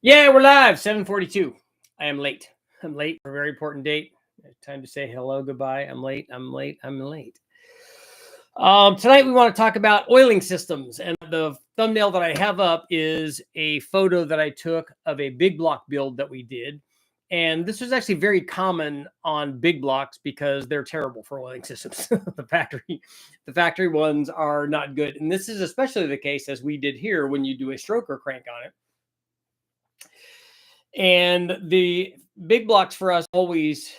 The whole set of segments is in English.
Yeah, we're live. 7:42. I am late. I'm late for a very important date. Time to say hello, goodbye. I'm late. I'm late. I'm late. Tonight we want to talk about oiling systems, and the thumbnail that I have up is a photo that I took of a big block build that we did. And this was actually very common on big blocks because they're terrible for oiling systems. The factory ones are not good. And this is especially the case as we did here when you do a stroker crank on it. And the big blocks for us always,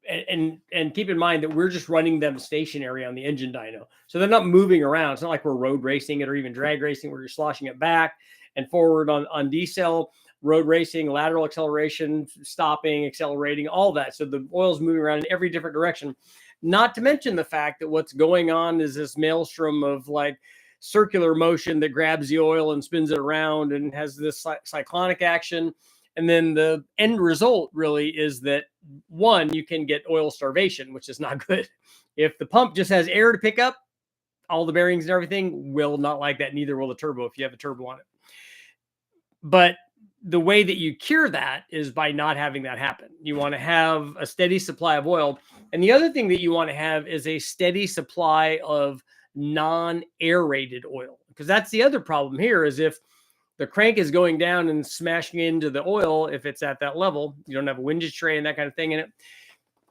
and keep in mind that we're just running them stationary on the engine dyno. So they're not moving around. It's not like we're road racing it or even drag racing. We're just sloshing it back and forward on decel, road racing, lateral acceleration, stopping, accelerating, all that. So the oil's moving around in every different direction. Not to mention the fact that what's going on is this maelstrom of like circular motion that grabs the oil and spins it around and has this cyclonic action. And then the end result really is that, one, you can get oil starvation, which is not good. If the pump just has air to pick up, all the bearings and everything will not like that. Neither will the turbo if you have a turbo on it. But the way that you cure that is by not having that happen. You want to have a steady supply of oil. And the other thing that you want to have is a steady supply of non-aerated oil, because that's the other problem here. Is if the crank is going down and smashing into the oil, if it's at that level, you don't have a windage tray and that kind of thing in it.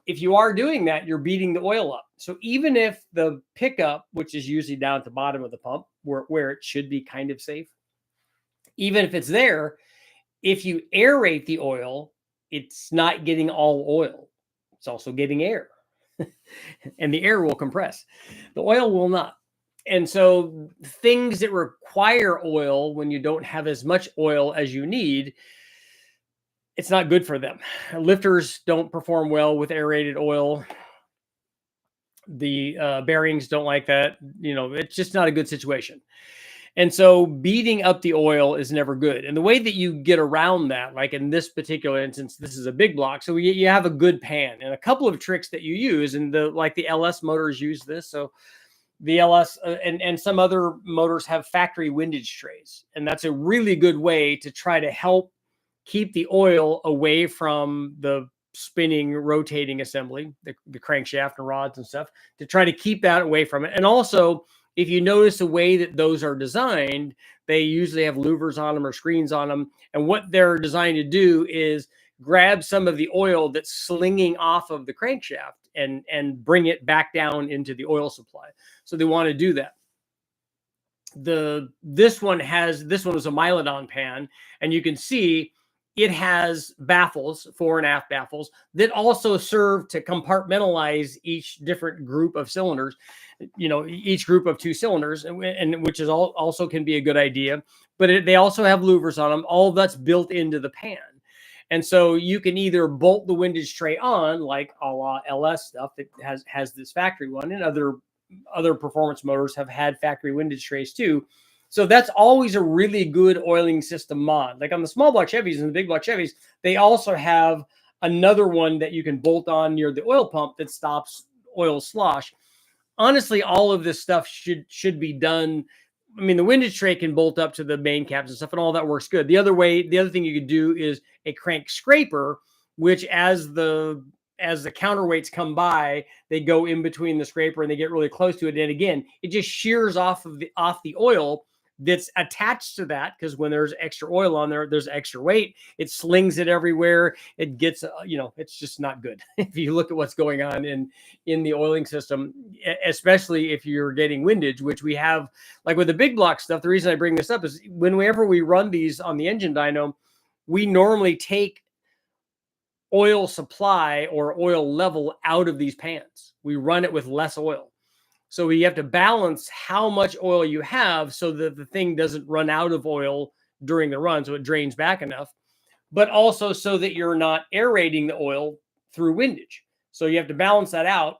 If you are doing that, you're beating the oil up. So even if the pickup, which is usually down at the bottom of the pump where it should be kind of safe, even if it's there, if you aerate the oil, it's not getting all oil. It's also getting air. And the air will compress. The oil will not. And so things that require oil when you don't have as much oil as you need, it's not good for them. Lifters don't perform well with aerated oil. The bearings don't like that. You know, it's just not a good situation. And so beating up the oil is never good. And the way that you get around that, like in this particular instance, this is a big block. So you have a good pan and a couple of tricks that you use. And the LS motors use this. So the LS and some other motors have factory windage trays. And that's a really good way to try to help keep the oil away from the spinning, rotating assembly, the crankshaft and rods and stuff, to try to keep that away from it. And also, if you notice the way that those are designed, they usually have louvers on them or screens on them. And what they're designed to do is grab some of the oil that's slinging off of the crankshaft and bring it back down into the oil supply. So they want to do that. This one was a Mylodon pan, and you can see it has baffles, fore and aft baffles, that also serve to compartmentalize each different group of cylinders, you know, each group of 2 cylinders, and which is also can be a good idea. But they also have louvers on them. All that's built into the pan. And so you can either bolt the windage tray on, like a la LS stuff that has this factory one, and other performance motors have had factory windage trays too. So that's always a really good oiling system mod. Like on the small block Chevys and the big block Chevys, they also have another one that you can bolt on near the oil pump that stops oil slosh. Honestly, all of this stuff should be done. I mean, the windage tray can bolt up to the main caps and stuff, and all that works good. The other thing you could do is a crank scraper, which as the counterweights come by, they go in between the scraper and they get really close to it. And again, it just shears off the oil that's attached to that, because when there's extra oil on there's extra weight. It slings it everywhere. It gets, it's just not good. If you look at what's going on in the oiling system, especially if you're getting windage, which we have, like with the big block stuff. The reason I bring this up is whenever we run these on the engine dyno, we normally take oil supply or oil level out of these pans. We run it with less oil. So you have to balance how much oil you have so that the thing doesn't run out of oil during the run, so it drains back enough, but also so that you're not aerating the oil through windage. So you have to balance that out.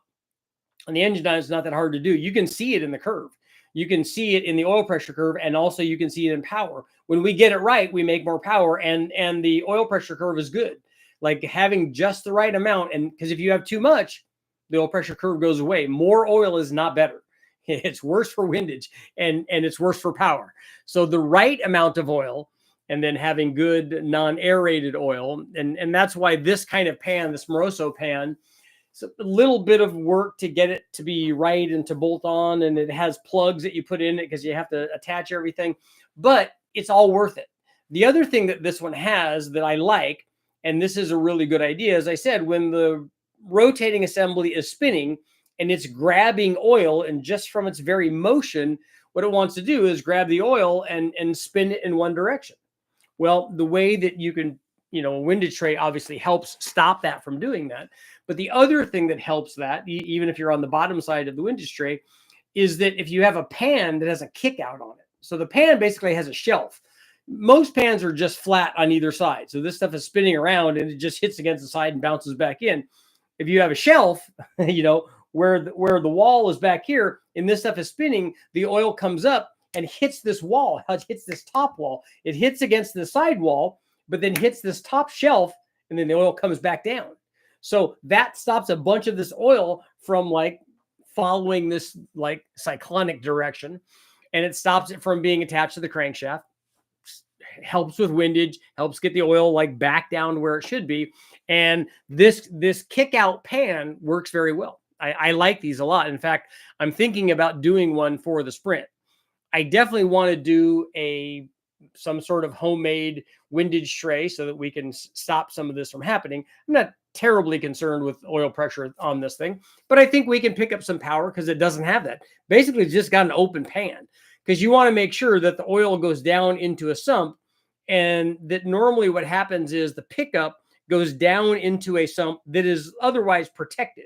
And the engine dyno is not that hard to do. You can see it in the curve. You can see it in the oil pressure curve, and also you can see it in power. When we get it right, we make more power, and the oil pressure curve is good. Like having just the right amount, and because if you have too much, the oil pressure curve goes away. More oil is not better. It's worse for windage and it's worse for power. So the right amount of oil and then having good non-aerated oil. And that's why this kind of pan, this Moroso pan, it's a little bit of work to get it to be right and to bolt on. And it has plugs that you put in it because you have to attach everything, but it's all worth it. The other thing that this one has that I like, and this is a really good idea, as I said, when the rotating assembly is spinning and it's grabbing oil, and just from its very motion, what it wants to do is grab the oil and spin it in one direction. Well, the way that you can, a windage tray obviously helps stop that from doing that. But the other thing that helps that, even if you're on the bottom side of the windage tray, is that if you have a pan that has a kick out on it. So the pan basically has a shelf. Most pans are just flat on either side. So this stuff is spinning around and it just hits against the side and bounces back in. If you have a shelf, where the wall is back here and this stuff is spinning, the oil comes up and hits this wall. It hits this top wall. It hits against the side wall, but then hits this top shelf, and then the oil comes back down. So that stops a bunch of this oil from following this cyclonic direction, and it stops it from being attached to the crankshaft. Helps with windage, helps get the oil back down to where it should be. And this kick out pan works very well. I like these a lot. In fact, I'm thinking about doing one for the Sprint. I definitely want to do some sort of homemade windage tray so that we can stop some of this from happening. I'm not terribly concerned with oil pressure on this thing, but I think we can pick up some power because it doesn't have that. Basically, it's just got an open pan, because you want to make sure that the oil goes down into a sump, and that normally what happens is the pickup goes down into a sump that is otherwise protected.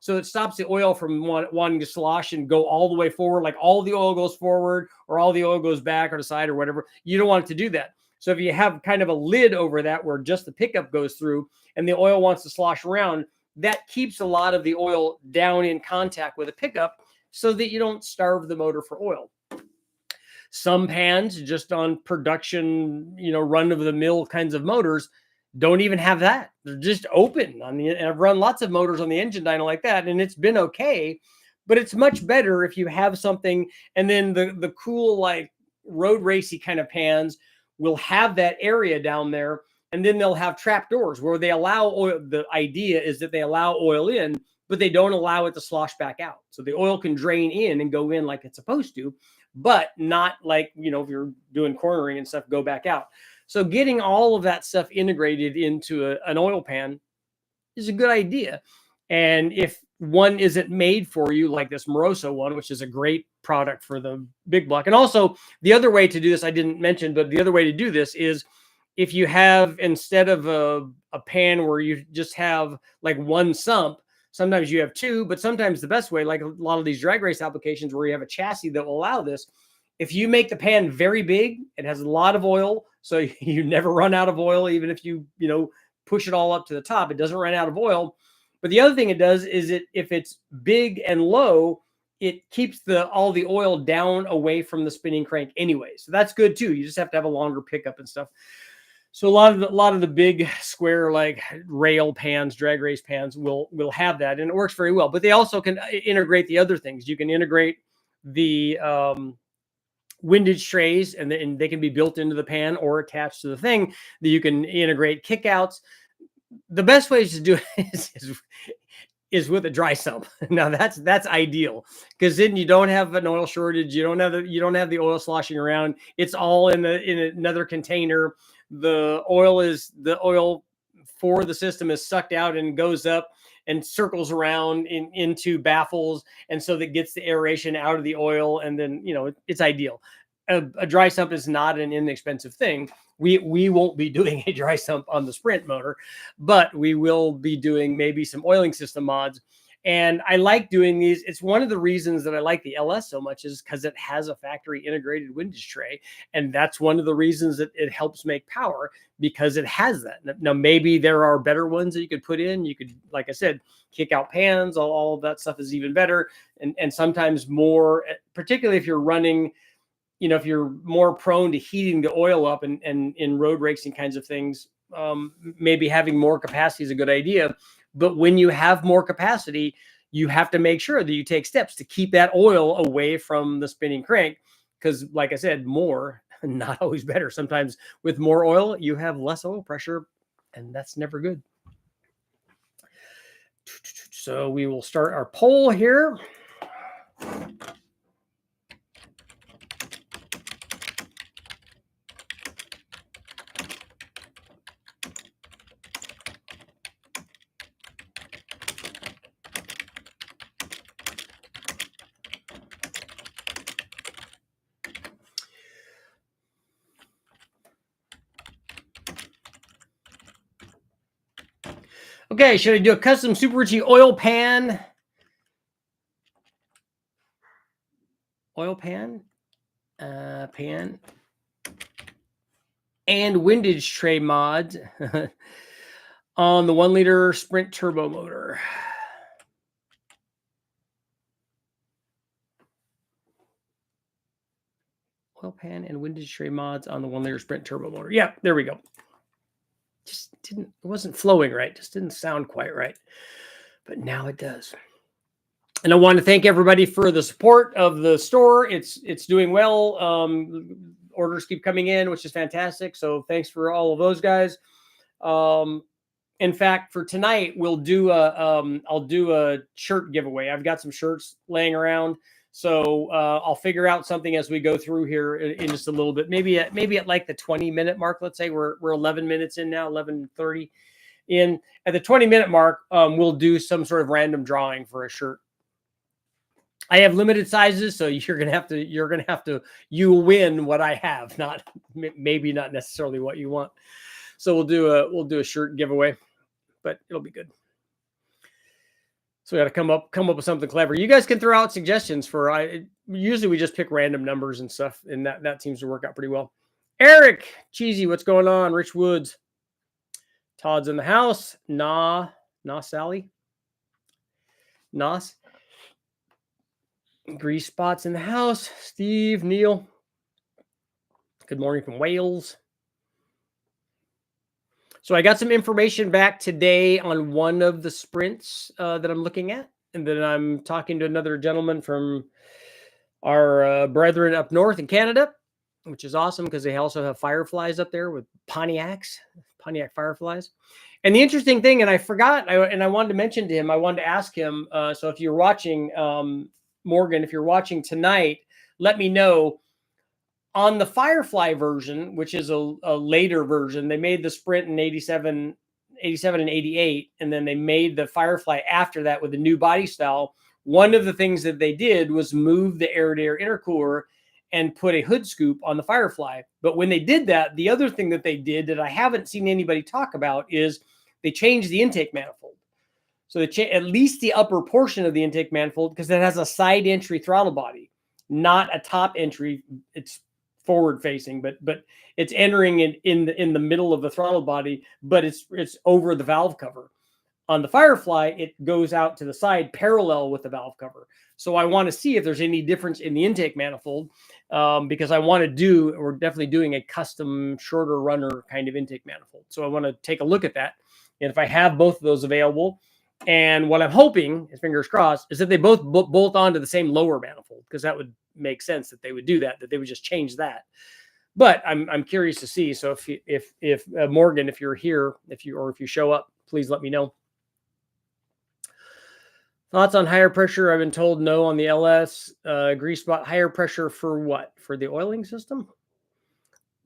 So it stops the oil from wanting to slosh and go all the way forward, like all the oil goes forward or all the oil goes back or the side or whatever. You don't want it to do that. So if you have kind of a lid over that where just the pickup goes through and the oil wants to slosh around, that keeps a lot of the oil down in contact with the pickup so that you don't starve the motor for oil. Some pans, just on production, run-of-the-mill kinds of motors, don't even have that. They're just open and I've run lots of motors on the engine dyno like that, and it's been okay. But it's much better if you have something, and then the cool road racy kind of pans will have that area down there, and then they'll have trap doors where they allow oil. The idea is that they allow oil in, but they don't allow it to slosh back out. So the oil can drain in and go in like it's supposed to, but not if you're doing cornering and stuff, go back out. So getting all of that stuff integrated into an oil pan is a good idea. And if one isn't made for you, like this Moroso one, which is a great product for the big block. And also the other way to do this, I didn't mention, but the other way to do this is if you have, instead of a pan where you just have one sump, sometimes you have two, but sometimes the best way, like a lot of these drag race applications where you have a chassis that will allow this, if you make the pan very big, it has a lot of oil, so you never run out of oil. Even if you push it all up to the top, it doesn't run out of oil. But the other thing it does is if it's big and low, it keeps all the oil down away from the spinning crank anyway. So that's good too. You just have to have a longer pickup and stuff. So a lot of the big square rail pans, drag race pans will have that, and it works very well. But they also can integrate the other things. You can integrate the windage trays, and they can be built into the pan or attached to the thing. That you can integrate kickouts. The best way to do it is with a dry sump. Now that's ideal, because then you don't have an oil shortage. You don't have the oil sloshing around. It's all in another container. The oil for the system is sucked out and goes up and circles around into baffles, and so that gets the aeration out of the oil, and then it's ideal. A dry sump is not an inexpensive thing. We won't be doing a dry sump on the Sprint motor, but we will be doing maybe some oiling system mods. And I like doing these. It's one of the reasons that I like the LS so much, is because it has a factory integrated windage tray. And that's one of the reasons that it helps make power, because it has that. Now, maybe there are better ones that you could put in. You could, like I said, kick out pans, all of that stuff is even better. And sometimes more, particularly if you're running, if you're more prone to heating the oil up and in road racing kinds of things, maybe having more capacity is a good idea. But when you have more capacity, you have to make sure that you take steps to keep that oil away from the spinning crank. Because like I said, more not always better. Sometimes with more oil, you have less oil pressure, and that's never good. So we will start our poll here. Okay, should I do a custom Super Richie oil pan? Oil pan? Pan. And windage tray mods on the 1 liter Sprint turbo motor. Oil pan and windage tray mods on the 1 liter Sprint turbo motor. Yeah, there we go. Just it wasn't flowing right. Just didn't sound quite right. But now it does. And I want to thank everybody for the support of the store. It's doing well. Orders keep coming in, which is fantastic. So thanks for all of those guys. In fact, for tonight, we'll do I'll do a shirt giveaway. I've got some shirts laying around. So I'll figure out something as we go through here in just a little bit. Maybe at like the 20-minute mark. Let's say we're 11 minutes in now, 11:30 in. At the 20-minute mark, we'll do some sort of random drawing for a shirt. I have limited sizes, so you're gonna have to you win what I have, maybe not necessarily what you want. So we'll do a shirt giveaway, but it'll be good. So we got to come up with something clever. You guys can throw out suggestions usually we just pick random numbers and stuff, and that seems to work out pretty well. Eric, Cheesy, what's going on? Rich Woods, Todd's in the house. Sally, Nos. Grease Spots in the house. Steve, Neil. Good morning from Wales. So I got some information back today on one of the sprints that I'm looking at. And then I'm talking to another gentleman from our brethren up north in Canada, which is awesome because they also have Fireflies up there with Pontiac Fireflies. And the interesting thing, and I forgot, and I wanted to mention to him, I wanted to ask him, so if you're watching, Morgan, if you're watching tonight, let me know. On the Firefly version, which is a later version, they made the Sprint in 87 and 88, and then they made the Firefly after that with a new body style. One of the things that they did was move the air-to-air intercooler and put a hood scoop on the Firefly. But when they did that, the other thing that they did that I haven't seen anybody talk about is they changed the intake manifold. So they at least the upper portion of the intake manifold, because it has a side entry throttle body, not a top entry. It's forward facing, but it's entering in the middle of the throttle body, but it's over the valve cover. On the Firefly, it goes out to the side parallel with the valve cover. So I want to see if there's any difference in the intake manifold, because we're definitely doing a custom shorter runner kind of intake manifold. So I want to take a look at that. And if I have both of those available, and what I'm hoping, fingers crossed, is that they both bolt onto the same lower manifold, because that would make sense that they would do that they would just change that. But I'm curious to see. So if Morgan, if you're here, if you show up, please let me know. Thoughts on higher pressure? I've been told no on the LS. Grease spot, higher pressure for what? For the oiling system?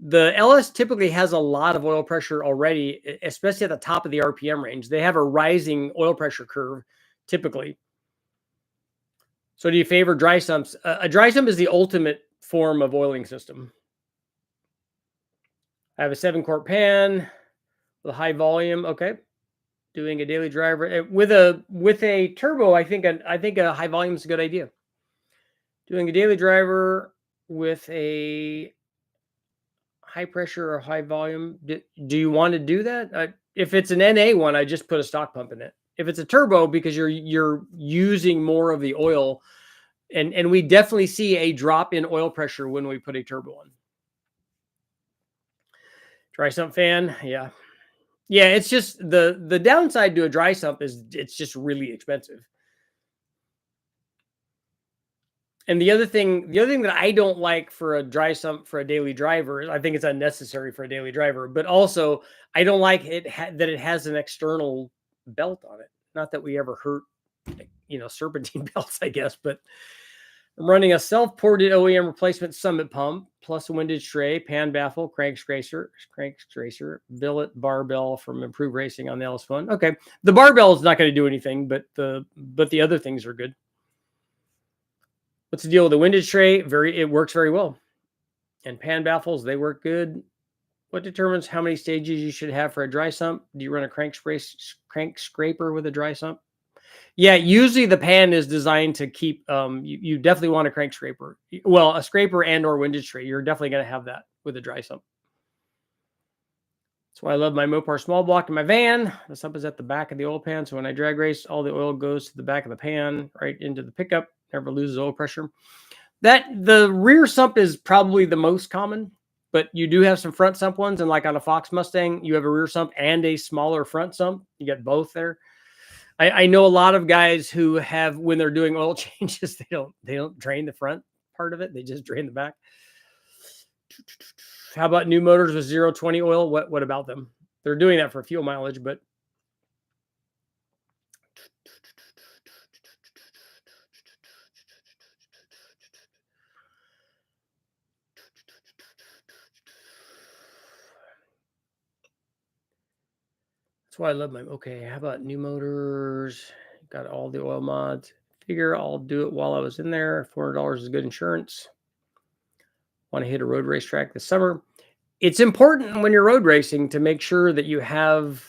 The LS typically has a lot of oil pressure already, especially at the top of the RPM range. They have a rising oil pressure curve typically. So do you favor dry sumps? A dry sump is the ultimate form of oiling system. I have a 7-quart pan with a high volume. Okay. Doing a daily driver with a turbo. I think a high volume is a good idea. Doing a daily driver with a high pressure or high volume. Do you want to do that? If it's an NA one, I just put a stock pump in it. If it's a turbo, because you're using more of the oil, and we definitely see a drop in oil pressure when we put a turbo on. Dry sump fan, yeah. It's just the downside to a dry sump is it's just really expensive. And the other thing that I don't like for a dry sump for a daily driver, I think it's unnecessary for a daily driver, but also I don't like that it has an external belt on it. Not that we ever hurt, serpentine belts, I guess, but I'm running a self-ported OEM replacement summit pump plus a windage tray, pan baffle, crank scracer, billet barbell from Improved Racing on the LS1. Okay, the barbell is not going to do anything, but the other things are good. What's the deal with the windage tray? It works very well. And pan baffles, they work good. What determines how many stages you should have for a dry sump? Do you run a crank scraper with a dry sump? Yeah, usually the pan is designed to keep. You definitely want a crank scraper. Well, a scraper and or windage tray. You're definitely going to have that with a dry sump. That's why I love my Mopar small block in my van. The sump is at the back of the oil pan, so when I drag race, all the oil goes to the back of the pan, right into the pickup. Never loses oil pressure. The rear sump is probably the most common, but you do have some front sump ones, and like on a Fox Mustang, you have a rear sump and a smaller front sump. You get both there. I know a lot of guys who have, when they're doing oil changes, they don't drain the front part of it. They just drain the back. How about new motors with 0-20 oil? What about them? They're doing that for fuel mileage, but that's why I love my, okay, how about new motors? Got all the oil mods. Figure I'll do it while I was in there. $400 is good insurance. Want to hit a road racetrack this summer. It's important when you're road racing to make sure that you have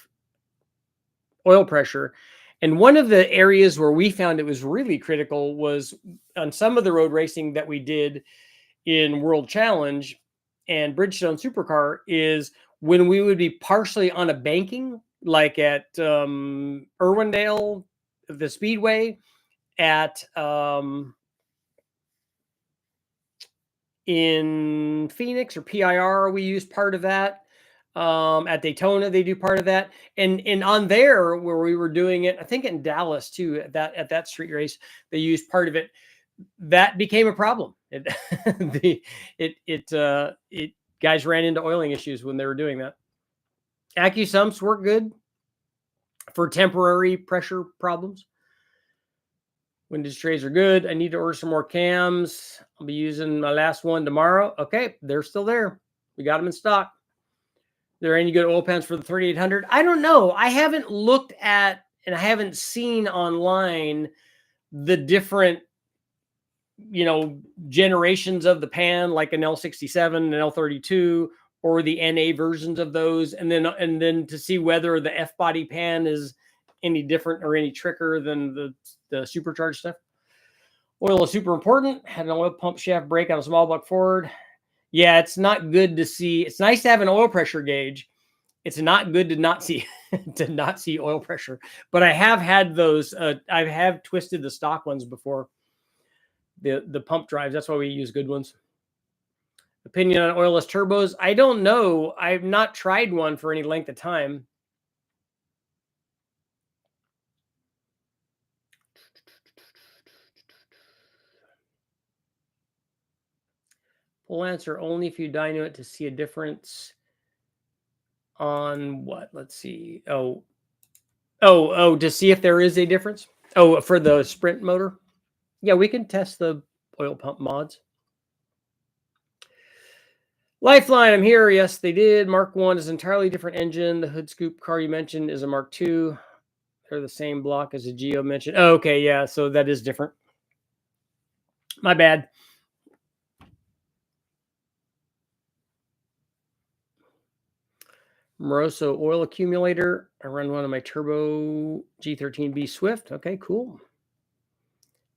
oil pressure. And one of the areas where we found it was really critical was on some of the road racing that we did in World Challenge and Bridgestone Supercar is when we would be partially on a banking, like at Irwindale, the Speedway, at in Phoenix or PIR, we use part of that. At Daytona, they do part of that, and on there where we were doing it, I think in Dallas too, at that street race, they used part of it. That became a problem. Guys ran into oiling issues when they were doing that. AccuSumps work good for temporary pressure problems. Windage trays are good. I need to order some more cams. I'll be using my last one tomorrow. Okay, they're still there. We got them in stock. There any good oil pans for the 3800? I don't know. I haven't looked at and I haven't seen online the different, generations of the pan, like an L67, an L32, or the NA versions of those, and then to see whether the F body pan is any different or any trickier than the supercharged stuff. Oil is super important. Had an oil pump shaft break on a small block Ford. Yeah, it's not good to see. It's nice to have an oil pressure gauge. It's not good to not see oil pressure. But I have had those. I have twisted the stock ones before. The pump drives. That's why we use good ones. Opinion on oilless turbos? I don't know. I've not tried one for any length of time. Full answer only if you dyno it to see a difference on what? Let's see. Oh, to see if there is a difference. Oh, for the sprint motor. Yeah, we can test the oil pump mods. Lifeline, I'm here. Yes, they did. Mark 1 is an entirely different engine. The hood scoop car you mentioned is a Mark 2. They're the same block as a Geo mentioned. Oh, okay, yeah, so that is different. My bad. Moroso oil accumulator. I run one of my Turbo G13B Swift. Okay, cool.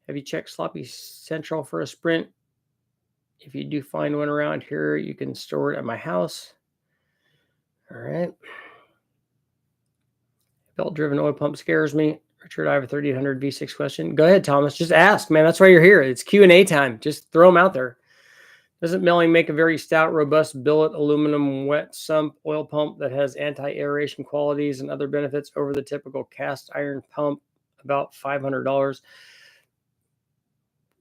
Have you checked Sloppy Central for a Sprint? If you do find one around here, you can store it at my house. All right. Belt-driven oil pump scares me. Richard, I have a 3800 V6 question. Go ahead, Thomas. Just ask, man. That's why you're here. It's Q&A time. Just throw them out there. Doesn't milling make a very stout, robust billet aluminum wet sump oil pump that has anti-aeration qualities and other benefits over the typical cast iron pump, about $500?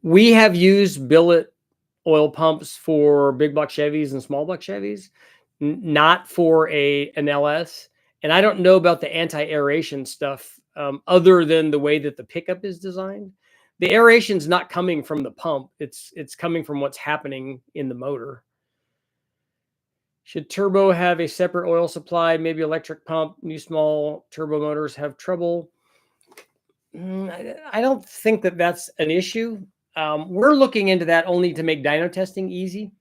We have used billet oil pumps for big block Chevys and small block Chevys, not for an LS. And I don't know about the anti-aeration stuff other than the way that the pickup is designed. The aeration's not coming from the pump. It's coming from what's happening in the motor. Should turbo have a separate oil supply, maybe electric pump? New small turbo motors have trouble. I don't think that that's an issue. We're looking into that only to make dyno testing easy.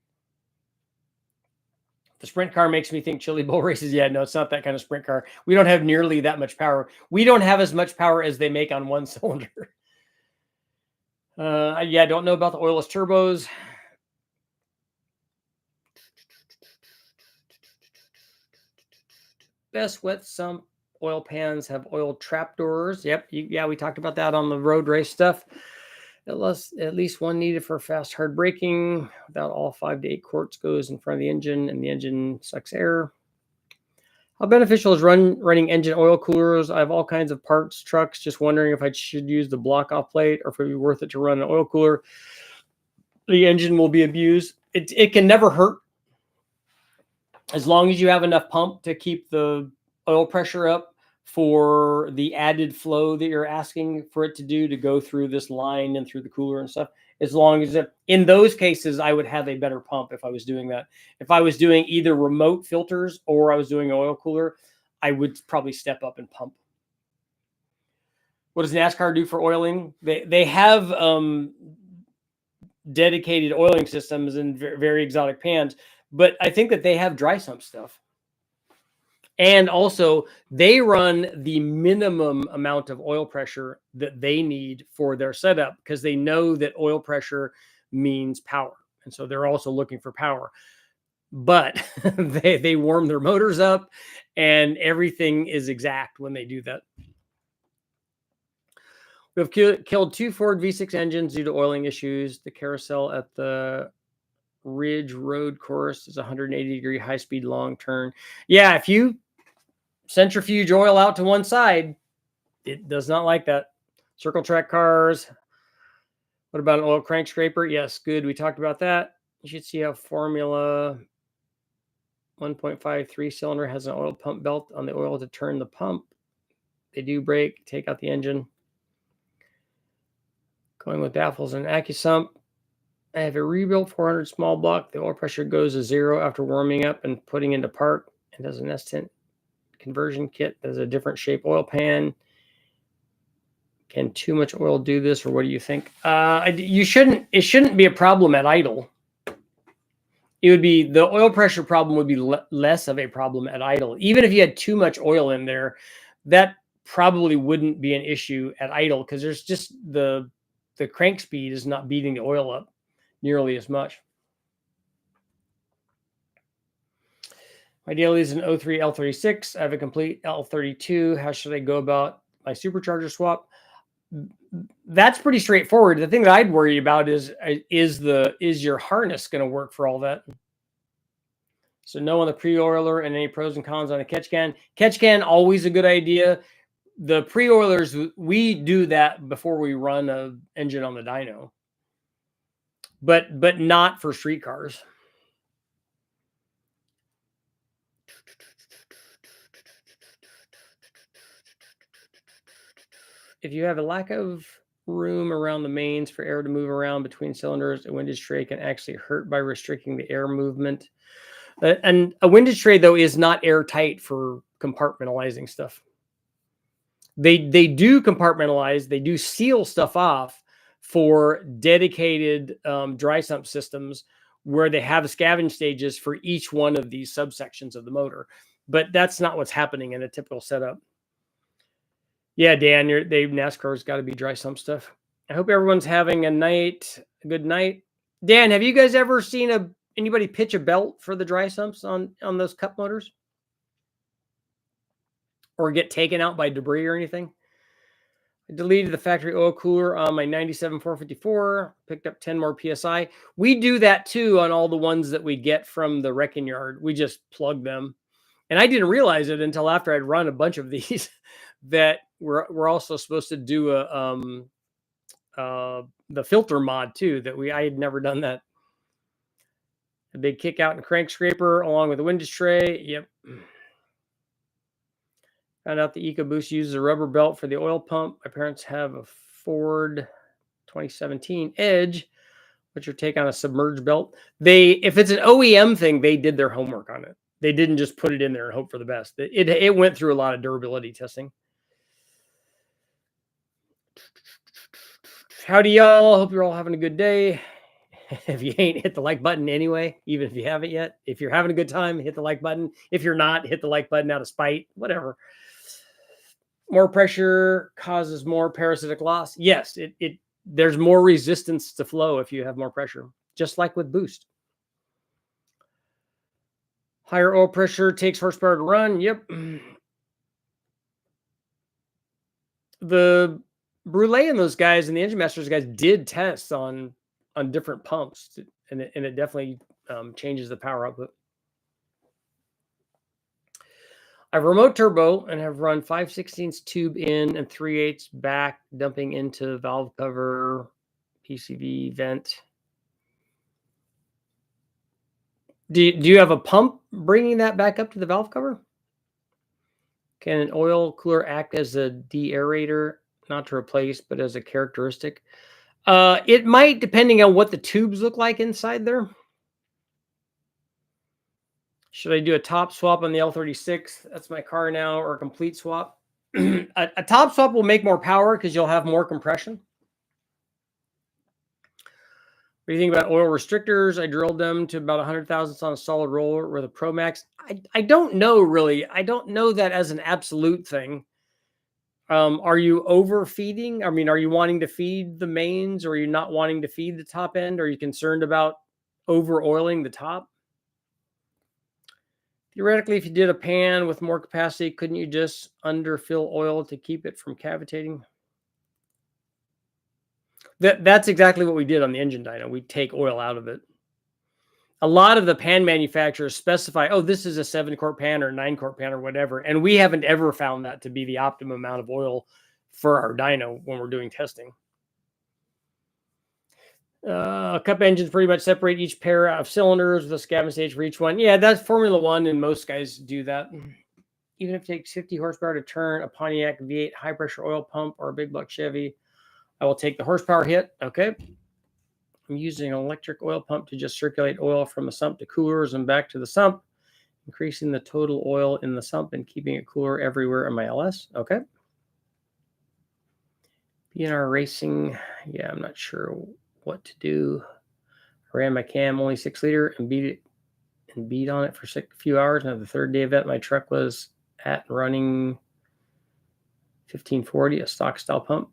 The sprint car makes me think Chili Bowl races. Yeah, no, it's not that kind of sprint car. We don't have nearly that much power. We don't have as much power as they make on one cylinder. Yeah, I don't know about the oilless turbos. Best wet sump oil pans have oil trapdoors. Yep, yeah, we talked about that on the road race stuff. At least one needed for fast hard braking. Without all 5 to 8 quarts goes in front of the engine, and the engine sucks air. How beneficial is running engine oil coolers? I have all kinds of parts, trucks. Just wondering if I should use the block off plate or if it would be worth it to run an oil cooler. The engine will be abused. It can never hurt as long as you have enough pump to keep the oil pressure up for the added flow that you're asking for it to do, to go through this line and through the cooler and stuff. As long as in those cases, I would have a better pump if I was doing that. If I was doing either remote filters or I was doing an oil cooler, I would probably step up and pump. What does NASCAR do for oiling? They have dedicated oiling systems and very exotic pans, but I think that they have dry sump stuff. And also, they run the minimum amount of oil pressure that they need for their setup because they know that oil pressure means power. And so they're also looking for power. But they warm their motors up and everything is exact when they do that. We've killed 2 Ford V6 engines due to oiling issues. The carousel at the Ridge Road course is 180-degree high-speed long turn. Yeah, if you centrifuge oil out to one side, it does not like that. Circle track cars. What about an oil crank scraper? Yes, good. We talked about that. You should see how Formula 1.53 cylinder has an oil pump belt on the oil to turn the pump. They do break. Take out the engine. Going with baffles and AccuSump. I have a rebuilt 400 small block. The oil pressure goes to 0 after warming up and putting into park. It has an S10 conversion kit. There's a different shape oil pan. Can too much oil do this, or what do you think? It shouldn't be a problem at idle. It would be, the oil pressure problem would be less of a problem at idle. Even if you had too much oil in there, that probably wouldn't be an issue at idle because there's just the crank speed is not beating the oil up nearly as much. My daily is an 03 L36. I have a complete L32. How should I go about my supercharger swap? That's pretty straightforward. The thing that I'd worry about is your harness going to work for all that? So no on the pre-oiler and any pros and cons on a catch can. Catch can, always a good idea. The pre-oilers, we do that before we run an engine on the dyno, but not for street cars. If you have a lack of room around the mains for air to move around between cylinders, a windage tray can actually hurt by restricting the air movement. And a windage tray, though, is not airtight for compartmentalizing stuff. They do compartmentalize, they do seal stuff off for dedicated dry sump systems where they have scavenge stages for each one of these subsections of the motor. But that's not what's happening in a typical setup. Yeah, Dan, NASCAR's got to be dry sump stuff. I hope everyone's having a good night. Dan, have you guys ever seen anybody pitch a belt for the dry sumps on those cup motors? Or get taken out by debris or anything? I deleted the factory oil cooler on my 97 454, picked up 10 more PSI. We do that too on all the ones that we get from the wrecking yard. We just plug them. And I didn't realize it until after I'd run a bunch of these that we're also supposed to do a the filter mod too, that I had never done that. A big kick out and crank scraper along with the windage tray. Yep. Found out the EcoBoost uses a rubber belt for the oil pump. My parents have a Ford 2017 Edge. What's your take on a submerged belt? If it's an OEM thing, they did their homework on it. They didn't just put it in there and hope for the best. It went through a lot of durability testing. Howdy, y'all. Hope you're all having a good day. If you ain't, hit the like button anyway, even if you haven't yet. If you're having a good time, hit the like button. If you're not, hit the like button out of spite, whatever. More pressure causes more parasitic loss. Yes, there's more resistance to flow if you have more pressure, just like with boost. Higher oil pressure takes horsepower to run. Yep. The Brule and those guys and the Engine Masters guys did tests on different pumps, and it definitely changes the power output. I have a remote turbo and have run 5/16 tube in and 3/8 back, dumping into valve cover, PCV vent. Do you have a pump bringing that back up to the valve cover? Can an oil cooler act as a de-aerator, not to replace, but as a characteristic? It might, depending on what the tubes look like inside there. Should I do a top swap on the L36? That's my car now, or a complete swap? A top swap will make more power because you'll have more compression. What do you think about oil restrictors? I drilled them to about 100 thousandths on a solid roller with a Pro Max. I don't know, really. I don't know that as an absolute thing. Are you overfeeding? I mean, are you wanting to feed the mains, or are you not wanting to feed the top end? Are you concerned about over oiling the top? Theoretically, if you did a pan with more capacity, couldn't you just underfill oil to keep it from cavitating? That's exactly what we did on the engine dyno. We take oil out of it. A lot of the pan manufacturers specify, oh, this is a 7-quart pan or 9-quart pan or whatever. And we haven't ever found that to be the optimum amount of oil for our dyno when we're doing testing. Cup engines pretty much separate each pair of cylinders with a scabbing stage for each one. Yeah, that's Formula One, and most guys do that. Even if it takes 50 horsepower to turn a Pontiac V8 high-pressure oil pump or a big block Chevy, I will take the horsepower hit. Okay. I'm using an electric oil pump to just circulate oil from the sump to coolers and back to the sump, increasing the total oil in the sump and keeping it cooler everywhere in my LS. Okay. BNR racing. Yeah, I'm not sure what to do. I ran my cam only 6 liter and beat on it for a few hours. Now the third day event, my truck was at running 1540, a stock style pump.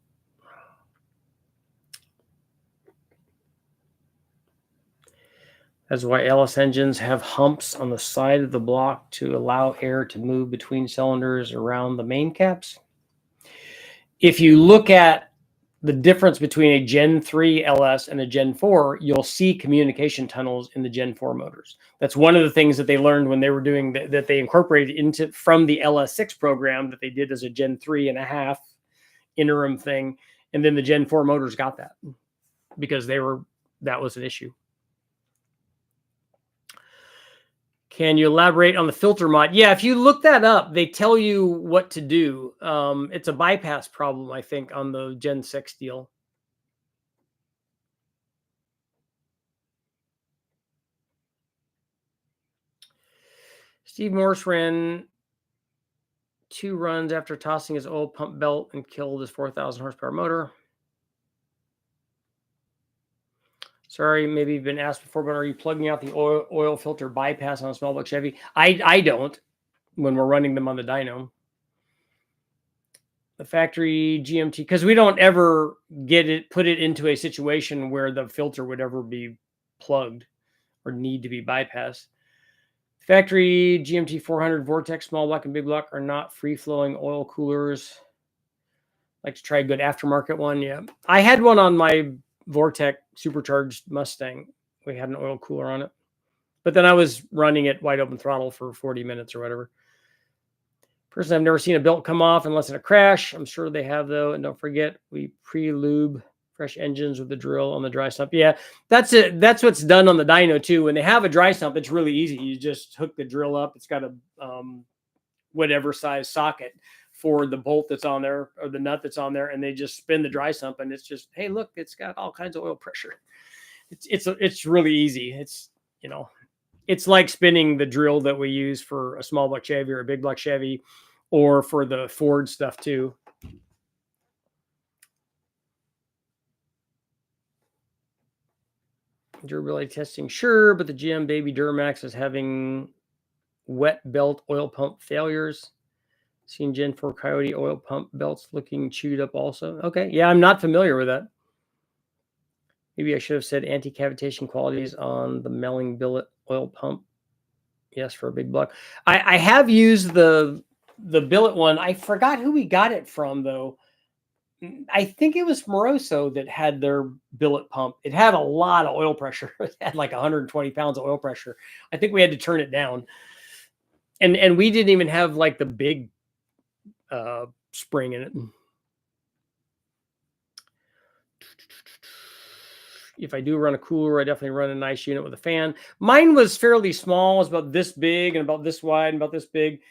That's why LS engines have humps on the side of the block to allow air to move between cylinders around the main caps. If you look at the difference between a Gen 3 LS and a Gen 4, you'll see communication tunnels in the Gen 4 motors. That's one of the things that they learned when they were doing that they incorporated into from the LS6 program that they did as a Gen 3.5 interim thing. And then the Gen 4 motors got that because that was an issue. Can you elaborate on the filter mod? Yeah, if you look that up, they tell you what to do. It's a bypass problem, I think, on the Gen 6 deal. Steve Morse ran 2 runs after tossing his oil pump belt and killed his 4,000 horsepower motor. Sorry, maybe you've been asked before, but are you plugging out the oil filter bypass on a small block Chevy? I don't when we're running them on the dyno. The factory GMT, because we don't ever put it into a situation where the filter would ever be plugged or need to be bypassed. Factory GMT 400 Vortex small block and big block are not free-flowing oil coolers. Like to try a good aftermarket one. Yeah, I had one on my Vortex supercharged Mustang. We had an oil cooler on it, but then I was running it wide open throttle for 40 minutes or whatever. Person, I've never seen a belt come off unless in a crash. I'm sure they have though. And don't forget, we pre-lube Fresh engines with the drill on the dry sump. Yeah, that's it. That's what's done on the dyno too. When they have a dry sump, it's really easy. You just hook the drill up. It's got a whatever size socket for the bolt that's on there or the nut that's on there, and they just spin the dry sump, and it's just, hey, look, it's got all kinds of oil pressure. It's really easy. It's, you know, it's like spinning the drill that we use for a small block Chevy or a big block Chevy, or for the Ford stuff too. Durability testing, sure, but the GM Baby Duramax is having wet belt oil pump failures. Seen Gen 4 Coyote oil pump belts looking chewed up also. Okay, yeah, I'm not familiar with that. Maybe I should have said anti-cavitation qualities on the Melling billet oil pump. Yes, for a big block. I have used the billet one. I forgot who we got it from though. I think it was Moroso that had their billet pump. It had a lot of oil pressure. It had like 120 pounds of oil pressure. I think we had to turn it down. And we didn't even have like the big spring in it. If I do run a cooler, I definitely run a nice unit with a fan. Mine was fairly small. It was about this big and about this wide and about this big.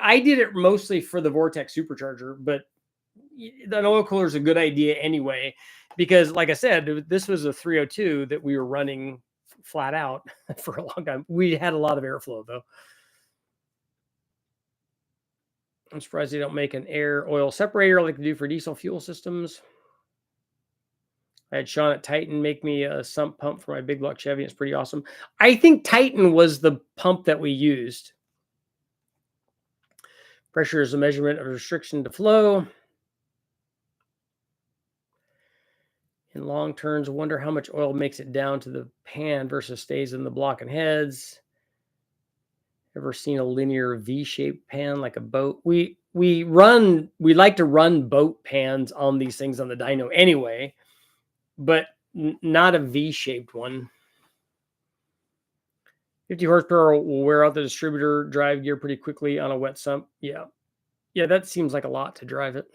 I did it mostly for the Vortex supercharger, but an oil cooler is a good idea anyway, because like I said, this was a 302 that we were running flat out for a long time. We had a lot of airflow though. I'm surprised they don't make an air oil separator like they do for diesel fuel systems. I had Sean at Titan make me a sump pump for my big block Chevy. It's pretty awesome. I think Titan was the pump that we used. Pressure is a measurement of restriction to flow. In long turns, wonder how much oil makes it down to the pan versus stays in the block and heads. Ever seen a linear V-shaped pan like a boat? We like to run boat pans on these things on the dyno anyway, but not a V-shaped one. 50 horsepower will wear out the distributor drive gear pretty quickly on a wet sump. Yeah, that seems like a lot to drive it.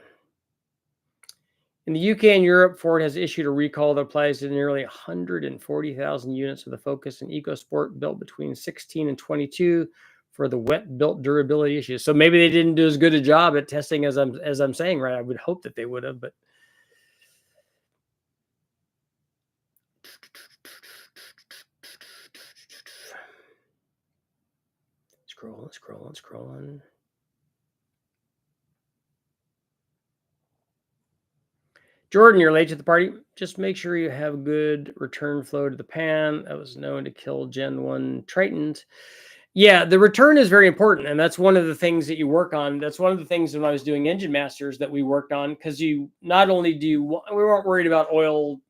In the UK and Europe, Ford has issued a recall that applies to nearly 140,000 units of the Focus and EcoSport built between 16 and 22 for the wet built durability issues. So maybe they didn't do as good a job at testing as I'm saying, right? I would hope that they would have, but scrolling. Jordan, you're late to the party. Just make sure you have good return flow to the pan. That was known to kill Gen 1 Tritons. Yeah, the return is very important. And that's one of the things that you work on. That's one of the things when I was doing Engine Masters that we worked on, because we weren't worried about oil,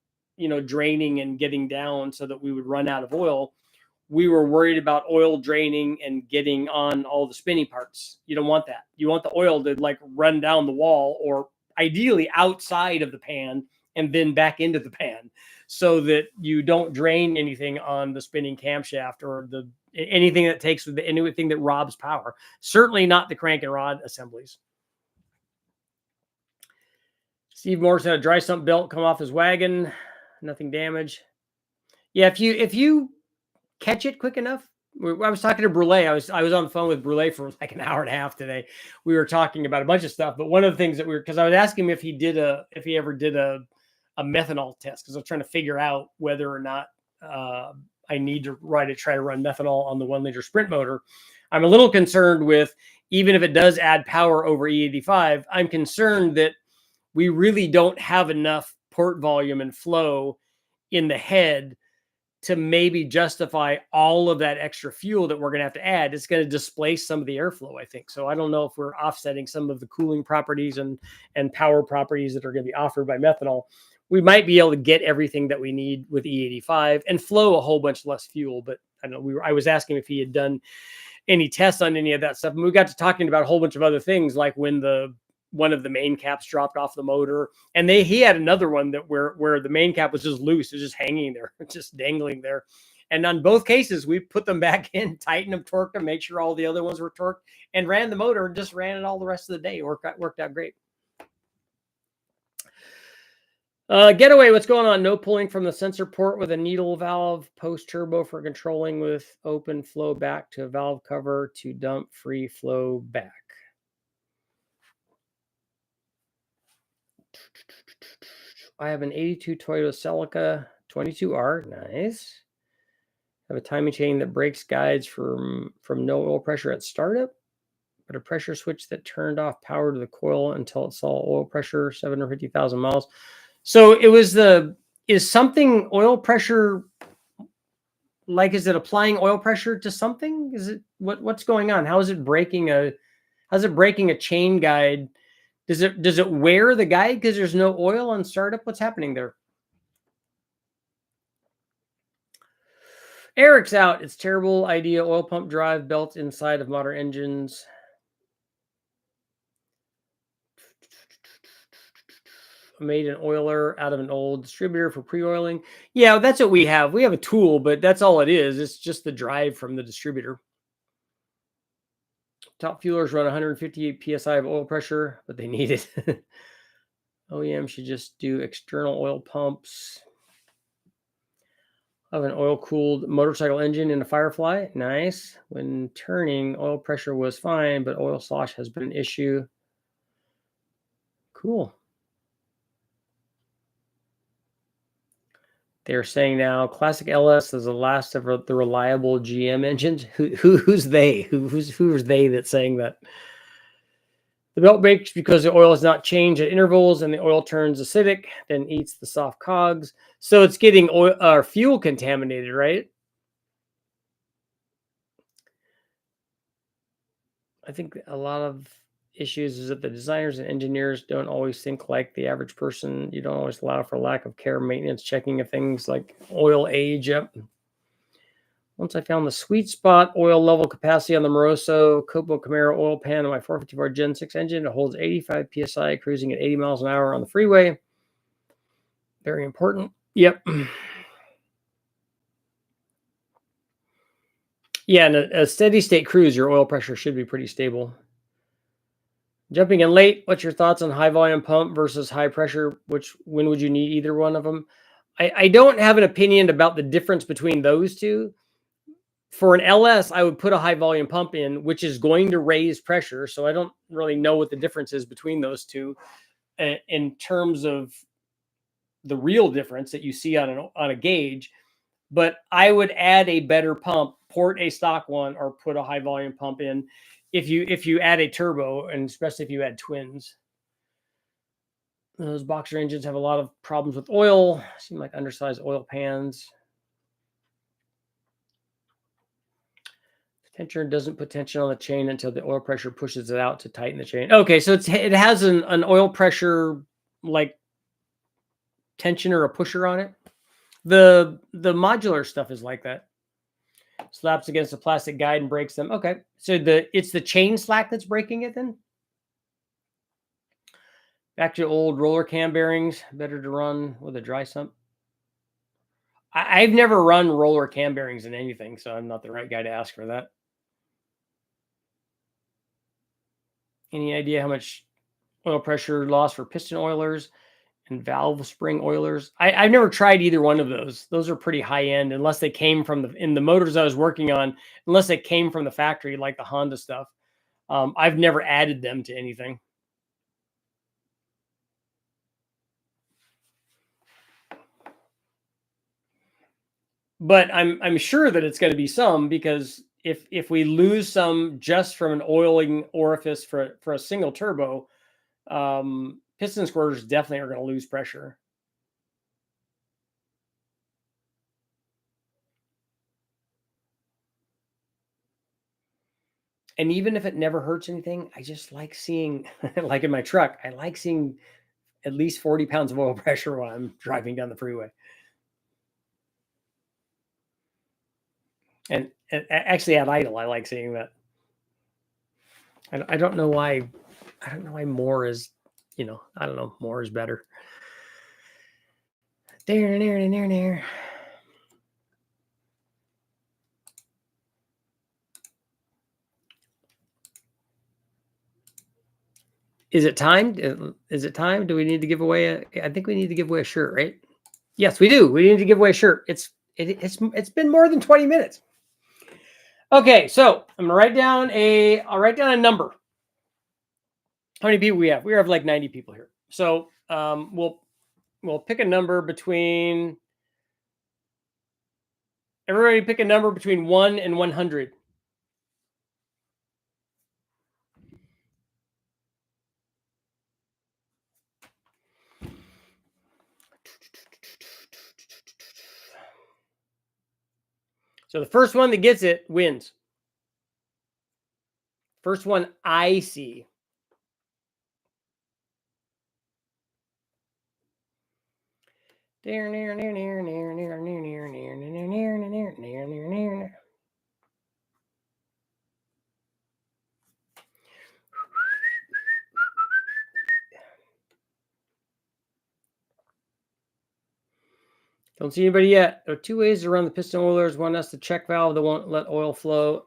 draining and getting down so that we would run out of oil. We were worried about oil draining and getting on all the spinning parts. You don't want that. You want the oil to like run down the wall, or ideally outside of the pan and then back into the pan, so that you don't drain anything on the spinning camshaft or anything that robs power. Certainly not the crank and rod assemblies. Steve Morrison had a dry sump belt come off his wagon. Nothing damage. Yeah, if you catch it quick enough. I was talking to Brule. I was on the phone with Brule for like an hour and a half today. We were talking about a bunch of stuff, but one of the things that because I was asking him if he ever did a methanol test, because I was trying to figure out whether or not I need to try to run methanol on the 1 liter sprint motor. I'm a little concerned with, even if it does add power over E85, I'm concerned that we really don't have enough port volume and flow in the head to maybe justify all of that extra fuel that we're going to have to add. It's going to displace some of the airflow, I think. So I don't know if we're offsetting some of the cooling properties and power properties that are going to be offered by methanol. We might be able to get everything that we need with E85 and flow a whole bunch less fuel. But I don't know. I was asking if he had done any tests on any of that stuff. And we got to talking about a whole bunch of other things, like when one of the main caps dropped off the motor, and he had another one that where the main cap was just loose. It was just hanging there, just dangling there. And on both cases, we put them back in, tightened them, torqued them, make sure all the other ones were torqued, and ran the motor and just ran it all the rest of the day. Worked out great. Getaway, what's going on? No pulling from the sensor port with a needle valve post turbo for controlling with open flow back to a valve cover to dump free flow back. I have an 82 Toyota Celica 22R. Nice. I have a timing chain that breaks guides from no oil pressure at startup, but a pressure switch that turned off power to the coil until it saw oil pressure 750,000 miles. So it was is something oil pressure, like, is it applying oil pressure to something? Is it what's going on? How's it breaking a chain guide? Does it wear the guide because there's no oil on startup? What's happening there? Eric's out. It's terrible idea. Oil pump drive belt inside of modern engines. Made an oiler out of an old distributor for pre-oiling. Yeah, that's what we have. We have a tool, but that's all it is. It's just the drive from the distributor. Top fuelers run 158 psi of oil pressure, but they need it. OEM should just do external oil pumps. I have an oil-cooled motorcycle engine in a Firefly. Nice. When turning, oil pressure was fine, but oil slosh has been an issue. Cool. They're saying now classic LS is the last of the reliable GM engines. Who's they? Who's they that's saying that? The belt breaks because the oil is not changed at intervals and the oil turns acidic, then eats the soft cogs. So it's getting oil or fuel contaminated, right? I think a lot of issues is that the designers and engineers don't always think like the average person. You don't always allow for lack of care, maintenance, checking of things like oil age. Yep. Once I found the sweet spot oil level capacity on the Moroso Copo Camaro oil pan on my 454 Gen 6 engine, it holds 85 psi, cruising at 80 miles an hour on the freeway. Very important. Yep. Yeah, in a steady state cruise, your oil pressure should be pretty stable. Jumping in late, what's your thoughts on high volume pump versus high pressure? When would you need either one of them? I don't have an opinion about the difference between those two. For an LS, I would put a high volume pump in, which is going to raise pressure. So I don't really know what the difference is between those two in terms of the real difference that you see on a gauge. But I would add a better pump, port a stock one, or put a high volume pump in if you add a turbo, and especially if you add twins. Those boxer engines have a lot of problems with oil. Seem like undersized oil pans. Tensioner doesn't put tension on the chain until the oil pressure pushes it out to tighten the chain. Okay, so it has an oil pressure like tensioner, a pusher on it. The modular stuff is like that. Slaps against a plastic guide and breaks them. Okay, so it's the chain slack that's breaking it then. Back to old roller cam bearings. Better to run with a dry sump. I've never run roller cam bearings in anything, so I'm not the right guy to ask for that. Any idea how much oil pressure loss for piston oilers and valve spring oilers? I've never tried either one of those. Those are pretty high end, unless they came from in the motors I was working on, unless they came from the factory, like the Honda stuff. I've never added them to anything. But I'm sure that it's going to be some, because if we lose some just from an oiling orifice for a single turbo, piston squirters definitely are going to lose pressure. And even if it never hurts anything, I just like seeing, like in my truck, I like seeing at least 40 pounds of oil pressure while I'm driving down the freeway. And actually at idle, I like seeing that. I don't know why. I don't know why more is, I don't know, more is better. There. Is it time? Is it time? Do we need to give away I think we need to give away a shirt, right? Yes, we do. We need to give away a shirt. It's been more than 20 minutes. Okay, so I'm gonna I'll write down a number. How many people we have? We have like 90 people here. So we'll pick a number between everybody pick a number between 1 and 100. So the first one that gets it wins. First one I see. Don't see anybody yet. There are two ways to run the piston oilers. One has the check valve that won't let oil flow.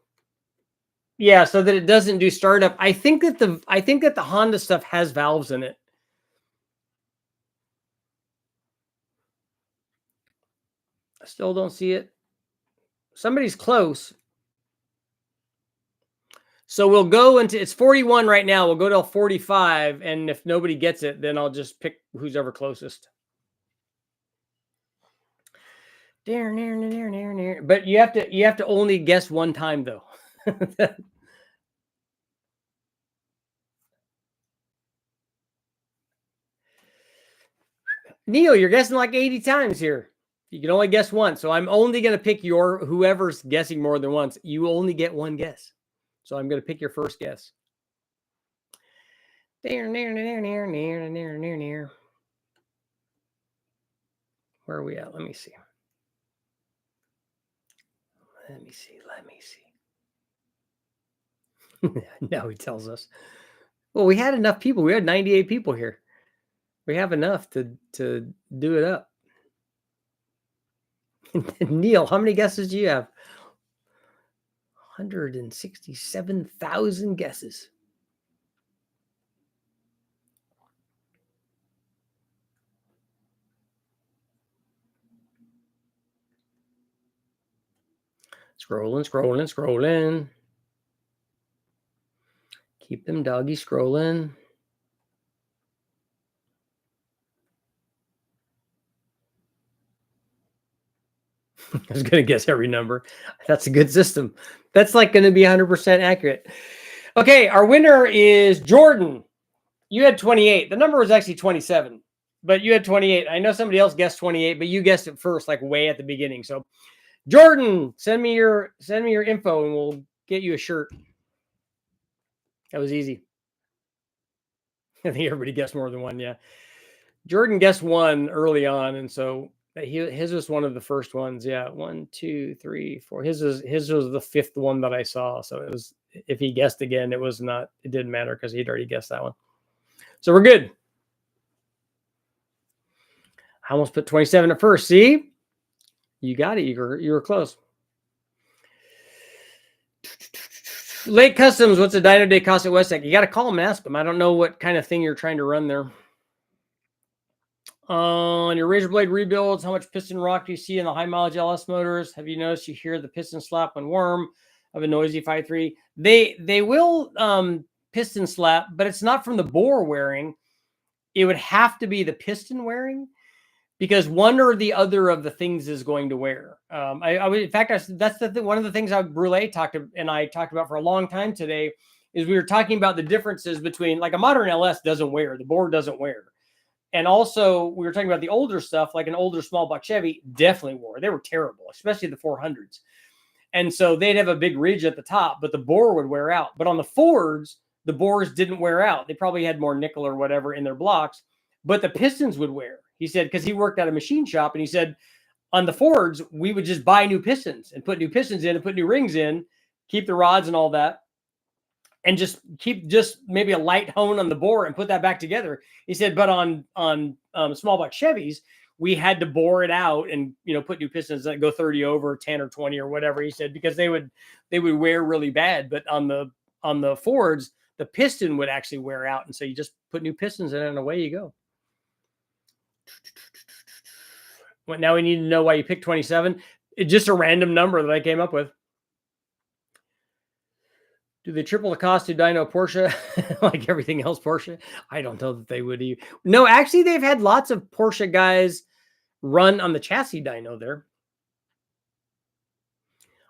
Yeah, so that it doesn't do startup. I think that the Honda stuff has valves in it. I still don't see it. Somebody's close. So we'll go into, it's 41 right now. We'll go to 45. And if nobody gets it, then I'll just pick who's ever closest. But you have to only guess one time though. Neil, you're guessing like 80 times here. You can only guess once. So I'm only going to pick whoever's guessing more than once. You only get one guess. So I'm going to pick your first guess. Where are we at? Let me see. Now he tells us. Well, we had enough people. We had 98 people here. We have enough to do it up. Neil, how many guesses do you have? 167,000 guesses. Scrolling. Keep them doggy scrolling. I was going to guess every number. That's a good system. That's like going to be 100% accurate. Okay, our winner is Jordan. You had 28. The number was actually 27, but you had 28. I know somebody else guessed 28, but you guessed it first, like way at the beginning. So, Jordan, send me your info, and we'll get you a shirt. That was easy. I think everybody guessed more than one. Yeah, Jordan guessed one early on, and so his was one of the first ones. Yeah, 1, 2, 3, 4. His was the fifth one that I saw. So it was, if he guessed again, it didn't matter because he'd already guessed that one. So we're good. I almost put 27 at first. See, you got it. You were close. Lake Customs, what's a dyno day cost at Westec? You got to call them and ask them. I don't know what kind of thing you're trying to run there. On your razor blade rebuilds, how much piston rock do you see in the high mileage LS motors? Have you noticed you hear the piston slap when warm of a noisy 5.3? They will piston slap, but it's not from the bore wearing. It would have to be the piston wearing, because one or the other of the things is going to wear. In fact, that's one of the things Brule talked about for a long time today, is we were talking about the differences between, like, a modern LS doesn't wear, the bore doesn't wear. And also we were talking about the older stuff, like an older small block Chevy definitely wore. They were terrible, especially the 400s. And so they'd have a big ridge at the top, but the bore would wear out. But on the Fords, the bores didn't wear out. They probably had more nickel or whatever in their blocks, but the pistons would wear. He said, because he worked at a machine shop, and he said on the Fords, we would just buy new pistons and put new pistons in and put new rings in, keep the rods and all that, and just keep maybe a light hone on the bore and put that back together. He said, but on small block Chevys, we had to bore it out and, put new pistons that go 30 over 10 or 20 or whatever. He said, because they would wear really bad. But on the Fords, the piston would actually wear out. And so you just put new pistons in it and away you go. Well, now we need to know why you picked 27. It's just a random number that I came up with. Do they triple the cost of dyno Porsche like everything else Porsche? I don't know that they would either. No, actually, they've had lots of Porsche guys run on the chassis dyno there.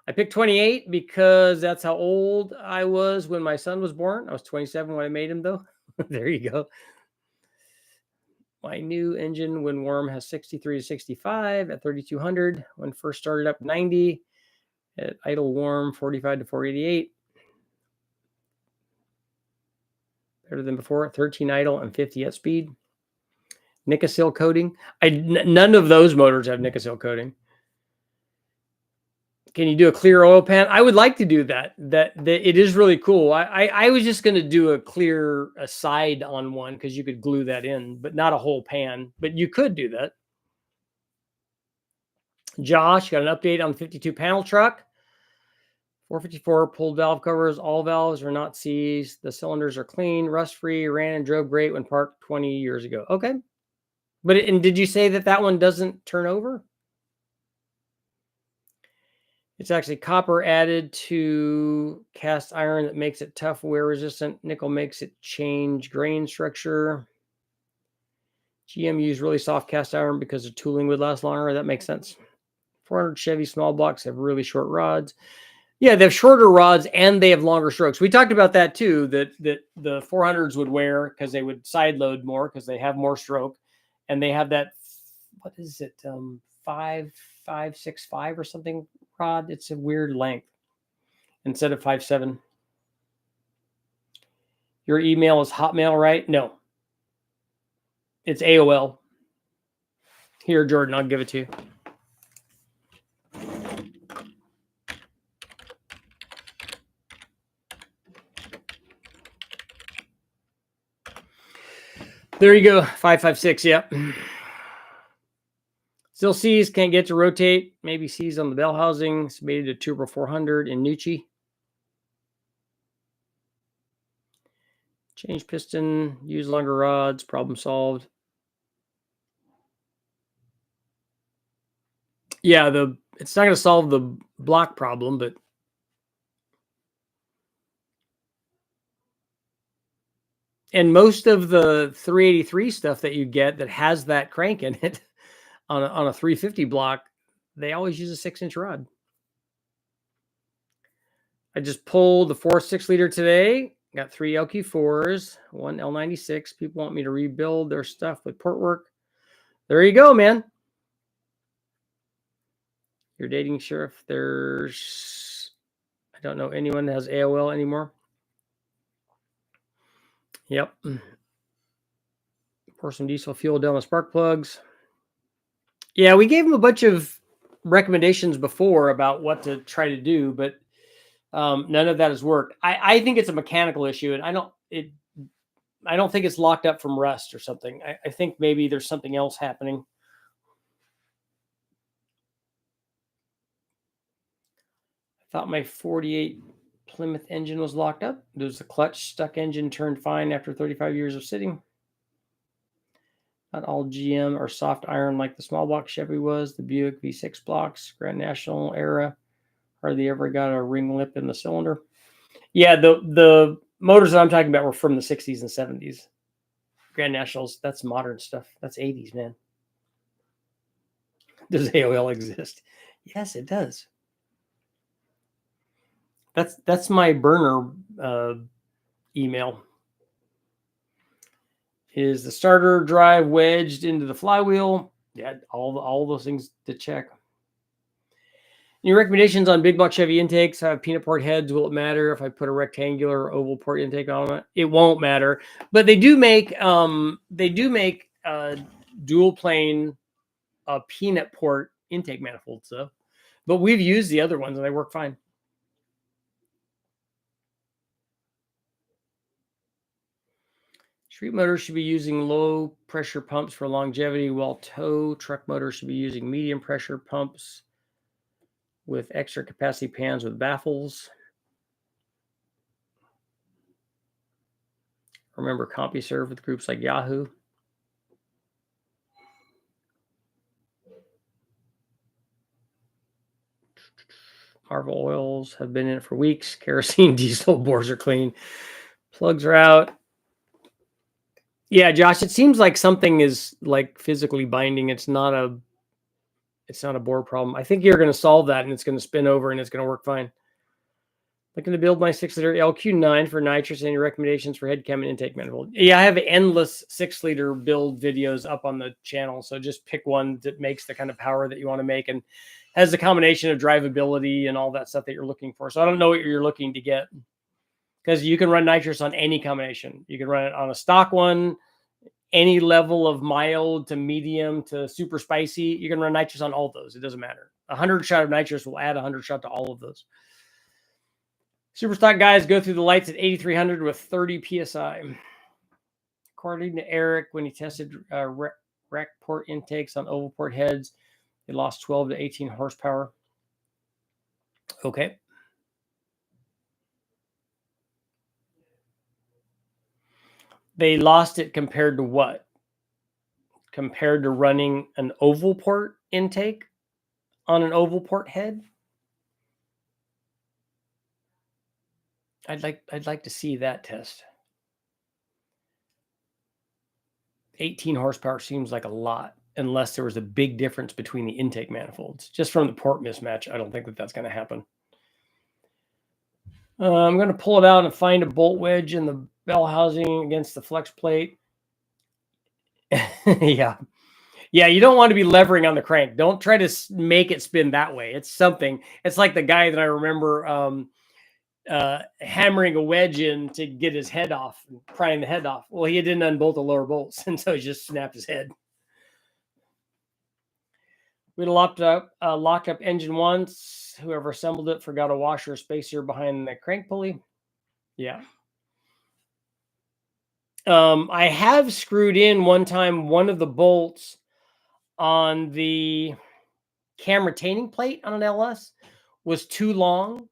I picked 28 because that's how old I was when my son was born. I was 27 when I made him, though. There you go. My new engine, when warm, has 63 to 65 at 3,200. When first started up, 90. At idle warm, 45 to 488. Better than before, 13 idle and 50 at speed. Nicosil coating. None of those motors have Nicosil coating. Can you do a clear oil pan? I would like to do that. That it is really cool. I was just going to do a clear side on one because you could glue that in, but not a whole pan. But you could do that. Josh got an update on the 52 panel truck. 454 pulled valve covers. All valves are not seized. The cylinders are clean, rust-free, ran and drove great when parked 20 years ago. Okay. And did you say that one doesn't turn over? It's actually copper added to cast iron that makes it tough, wear resistant. Nickel makes it change grain structure. GM used really soft cast iron because the tooling would last longer. That makes sense. 400 Chevy small blocks have really short rods. Yeah, they have shorter rods and they have longer strokes. We talked about that too, that the 400s would wear because they would side load more because they have more stroke. And they have that, what is it, 5.65 or something rod. It's a weird length instead of 5.7. Your email is Hotmail, right? No. It's AOL. Here, Jordan, I'll give it to you. There you go, 556, yep. Still C's, can't get to rotate. Maybe C's on the bell housing. Submitted to Turbo 400 in Nucci. Change piston, use longer rods, problem solved. Yeah, it's not going to solve the block problem, but and most of the 383 stuff that you get that has that crank in it on a 350 block, they always use a 6-inch rod. I just pulled the 4.6 liter today. Got 3 LQ4s, 1 L96. People want me to rebuild their stuff with port work. There you go, man. You're dating sheriff. I don't know anyone that has AOL anymore. Yep. Pour some diesel fuel down the spark plugs. Yeah, we gave him a bunch of recommendations before about what to try to do, but none of that has worked. I think it's a mechanical issue, and I don't think it's locked up from rust or something. I think maybe there's something else happening. I thought my 48 Plymouth engine was locked up. There's the clutch stuck engine turned fine after 35 years of sitting. Not all GM or soft iron like the small block Chevy was. The Buick V6 blocks, Grand National era. Hardly ever got a ring lip in the cylinder. Yeah, the motors that I'm talking about were from the 60s and 70s. Grand Nationals, that's modern stuff. That's 80s, man. Does AOL exist? Yes, it does. That's my burner email. Is the starter drive wedged into the flywheel? Yeah, all those things to check. Any recommendations on big block Chevy intakes? I have peanut port heads. Will it matter if I put a rectangular or oval port intake on it? It won't matter. But they do make dual plane peanut port intake manifolds though. But we've used the other ones and they work fine. Street motors should be using low pressure pumps for longevity, while tow truck motors should be using medium pressure pumps with extra capacity pans with baffles. Remember CompuServe with groups like Yahoo. Marvel oils have been in it for weeks. Kerosene, diesel, bores are clean. Plugs are out. Yeah, Josh, it seems like something is like physically binding. It's not a bore problem. I think you're going to solve that and it's going to spin over and it's going to work fine. Looking to build my 6-liter LQ9 for nitrous. Any recommendations for head cam and intake manifold? Yeah, I have endless 6-liter build videos up on the channel. So just pick one that makes the kind of power that you want to make and has the combination of drivability and all that stuff that you're looking for. So I don't know what you're looking to get, because you can run nitrous on any combination. You can run it on a stock one, any level of mild to medium to super spicy. You can run nitrous on all those. It doesn't matter. 100 shot of nitrous will add 100 shot to all of those. Super stock guys go through the lights at 8,300 with 30 PSI. According to Eric, when he tested rec port intakes on oval port heads, they lost 12 to 18 horsepower. Okay. They lost it compared to what? Compared to running an oval port intake on an oval port head? I'd like to see that test. 18 horsepower seems like a lot, unless there was a big difference between the intake manifolds. Just from the port mismatch, I don't think that that's going to happen. I'm going to pull it out and find a bolt wedge in the bell housing against the flex plate. Yeah. Yeah, you don't want to be levering on the crank. Don't try to make it spin that way. It's something. It's like the guy that I remember hammering a wedge in to get his head off, prying the head off. Well, he didn't unbolt the lower bolts, and so he just snapped his head. We locked up engine once. Whoever assembled it forgot a washer or spacer behind the crank pulley. Yeah. I have screwed in one time one of the bolts on the cam retaining plate on an LS was too long,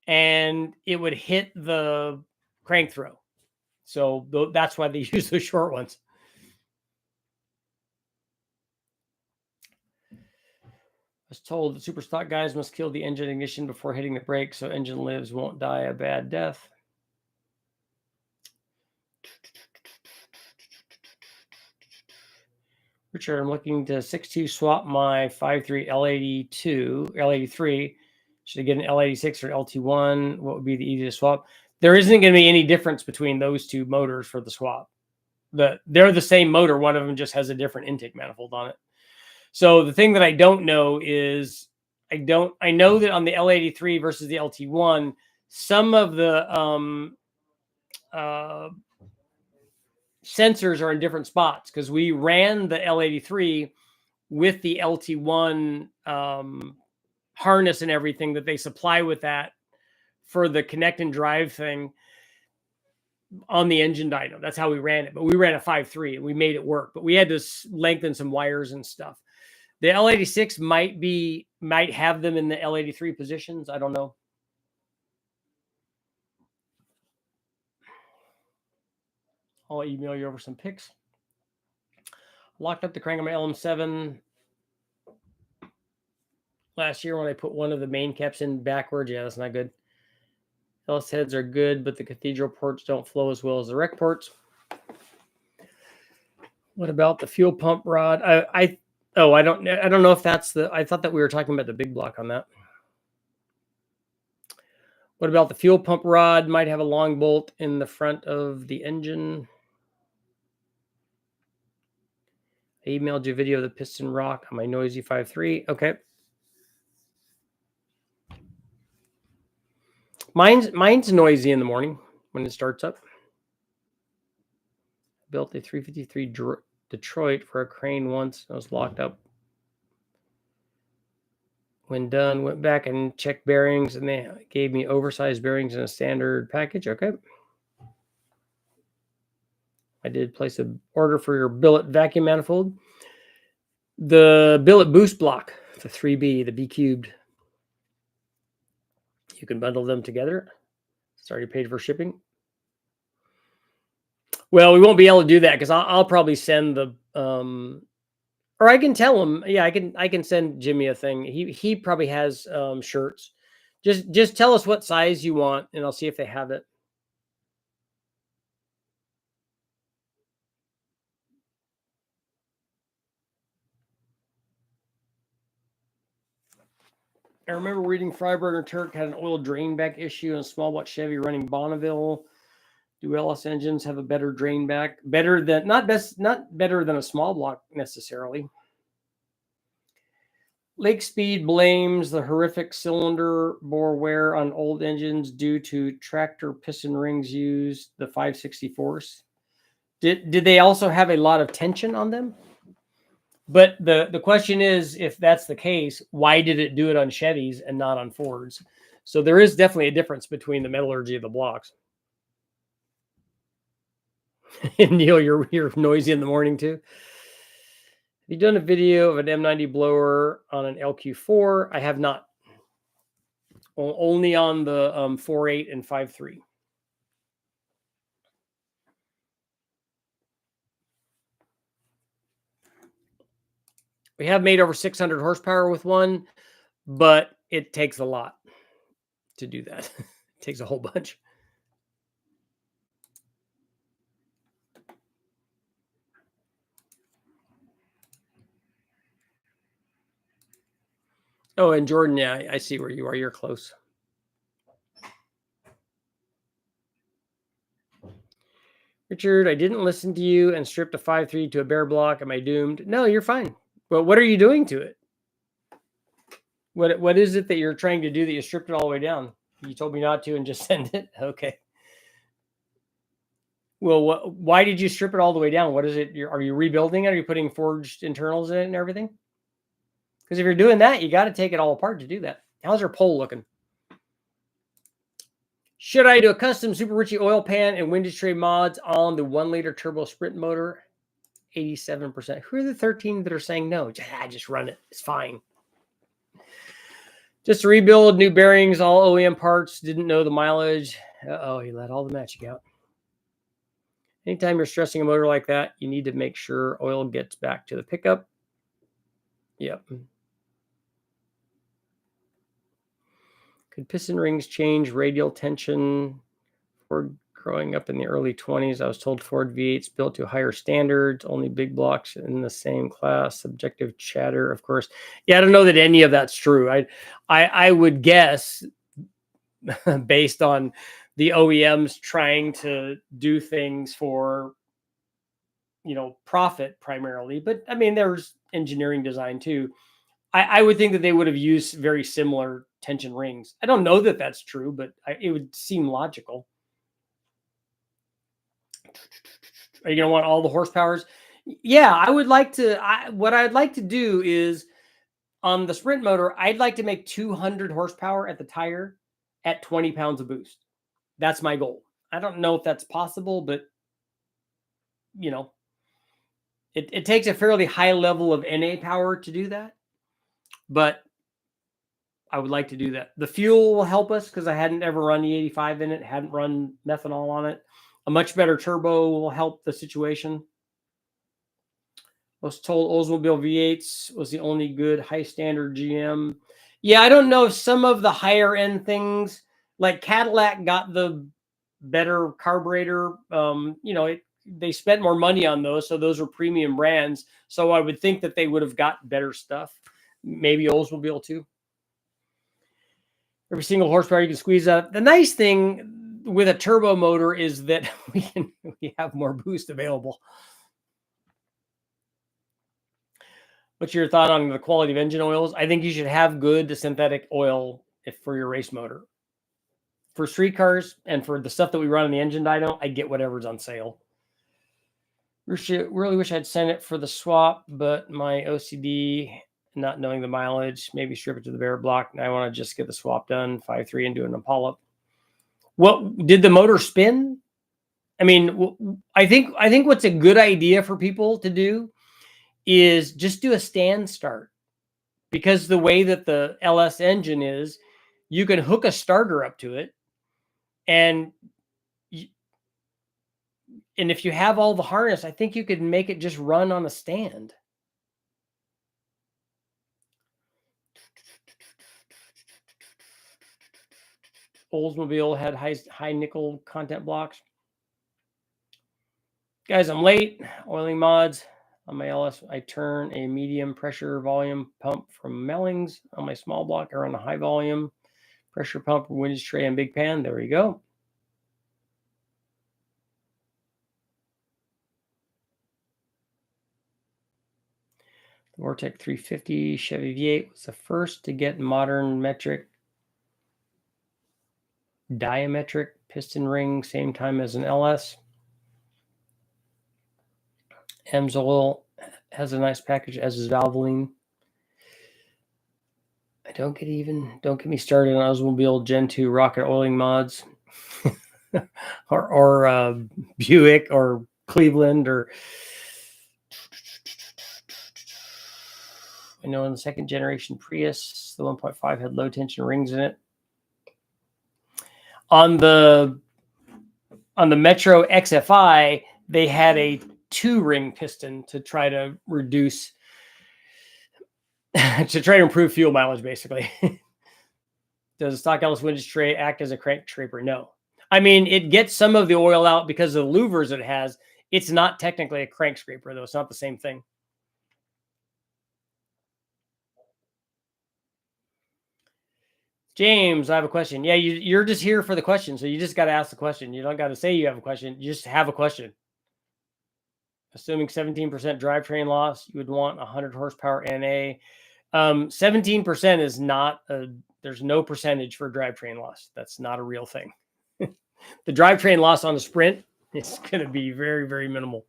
and it would hit the crank throw. So that's why they use the short ones. I was told that super stock guys must kill the engine ignition before hitting the brake so engine lives won't die a bad death. Richard, I'm looking to 6.2 swap my 5.3 L83. Should I get an L86 or LT1? What would be the easiest swap? There isn't going to be any difference between those two motors for the swap. They're the same motor. One of them just has a different intake manifold on it. So the thing that I don't know is I know that on the L83 versus the LT1, some of the sensors are in different spots, because we ran the L83 with the LT1 harness and everything that they supply with that for the connect and drive thing on the engine dyno. That's how we ran it. But we ran a 5.3 and we made it work. But we had to lengthen some wires and stuff. The L86 might have them in the L83 positions. I don't know. I'll email you over some pics. Locked up the crank on my LM7 last year when I put one of the main caps in backwards. Yeah, that's not good. LS heads are good, but the cathedral ports don't flow as well as the rec ports. What about the fuel pump rod? I don't know if that's I thought that we were talking about the big block on that. What about the fuel pump rod? Might have a long bolt in the front of the engine. I emailed you a video of the piston rock on my Noisy 5.3. Okay. Mine's noisy in the morning when it starts up. Built a 353 Detroit for a crane once. I was locked up. When done, went back and checked bearings, and they gave me oversized bearings in a standard package. Okay. I did place an order for your billet vacuum manifold. The billet boost block, the 3B, the B cubed. You can bundle them together. It's already paid for shipping. Well, we won't be able to do that because I'll probably send the or I can tell him. Yeah, I can send Jimmy a thing. He probably has shirts. Just tell us what size you want, and I'll see if they have it. I remember reading Freiburger Turk had an oil drain back issue, and a small block Chevy running Bonneville. Do LS engines have a better drain back? Better than not better than a small block necessarily. Lake Speed blames the horrific cylinder bore wear on old engines due to tractor piston rings used, the 564s. Did they also have a lot of tension on them? But the question is, if that's the case, why did it do it on Chevys and not on Fords? So there is definitely a difference between the metallurgy of the blocks. And Neil, you're noisy in the morning too. Have you done a video of an M90 blower on an LQ4? I have not. Only on the 4.8 and 5.3. We have made over 600 horsepower with one, but it takes a lot to do that. It takes a whole bunch. Oh, and Jordan, yeah, I see where you are. You're close. Richard, I didn't listen to you and stripped a 5.3 to a bare block. Am I doomed? No, you're fine. Well, what are you doing to it? What is it that you're trying to do that you stripped it all the way down? You told me not to and just send it. Okay. Well, why did you strip it all the way down? What is it? Are you rebuilding it? Are you putting forged internals in it and everything? Because if you're doing that, you got to take it all apart to do that. How's your pole looking? Should I do a custom Super Richie oil pan and windage tray mods on the 1 liter turbo sprint motor? 87%. Who are the 13 that are saying no? Just run it. It's fine. Just to rebuild, new bearings, all OEM parts. Didn't know the mileage. Uh-oh, he let all the magic out. Anytime you're stressing a motor like that, you need to make sure oil gets back to the pickup. Yep. Could piston rings change radial tension? Ford growing up in the early 20s, I was told Ford V8s built to higher standards, only big blocks in the same class. Subjective chatter, of course. Yeah, I don't know that any of that's true. I would guess based on the OEMs trying to do things for, profit primarily. But I mean, there's engineering design too. I would think that they would have used very similar tension rings. I don't know that that's true, but it would seem logical. Are you going to want all the horsepowers? Yeah, I would like to. What I'd like to do is on the sprint motor, I'd like to make 200 horsepower at the tire at 20 pounds of boost. That's my goal. I don't know if that's possible, but it takes a fairly high level of NA power to do that. But I would like to do that. The fuel will help us because I hadn't ever run E85 in it, hadn't run methanol on it. A much better turbo will help the situation. I was told Oldsmobile V8s was the only good high standard GM. Yeah, I don't know if some of the higher end things, like Cadillac got the better carburetor. They spent more money on those, so those were premium brands. So I would think that they would have got better stuff. Maybe Oldsmobile too. Every single horsepower you can squeeze out. The nice thing with a turbo motor is that we have more boost available. What's your thought on the quality of engine oils? I think you should have good synthetic oil for your race motor. For street cars and for the stuff that we run in the engine dyno, I get whatever's on sale. Really wish I'd sent it for the swap, but my OCD, not knowing the mileage, maybe strip it to the bare block. And I want to just get the swap done, 5.3, and do an Impala. What did the motor spin? I mean, I think what's a good idea for people to do is just do a stand start, because the way that the LS engine is, you can hook a starter up to it, and And if you have all the harness, I think you could make it just run on a stand. Oldsmobile had high nickel content blocks. Guys, I'm late. Oiling mods. On my LS, I turn a medium pressure volume pump from Mellings. On my small block, I run a high volume pressure pump, windage tray, and big pan. There you go. The Vortec 350 Chevy V8 was the first to get modern metric diametric piston ring, same time as an LS. Amsoil has a nice package, as is Valvoline. Don't get me started on Oldsmobile Gen 2 rocket oiling mods, or Buick or Cleveland, or I know in the second generation Prius, the 1.5 had low tension rings in it. On the Metro XFI, they had a 2-ring piston to try to reduce, to try to improve fuel mileage, basically. Does a stock LS windage tray act as a crank scraper? No. I mean, it gets some of the oil out because of the louvers it has. It's not technically a crank scraper, though. It's not the same thing. James, I have a question. Yeah, you're just here for the question, so you just got to ask the question. You don't got to say you have a question. You just have a question. Assuming 17% drivetrain loss, you would want 100 horsepower NA. 17% is not there's no percentage for drivetrain loss. That's not a real thing. The drivetrain loss on the Sprint is going to be very, very minimal.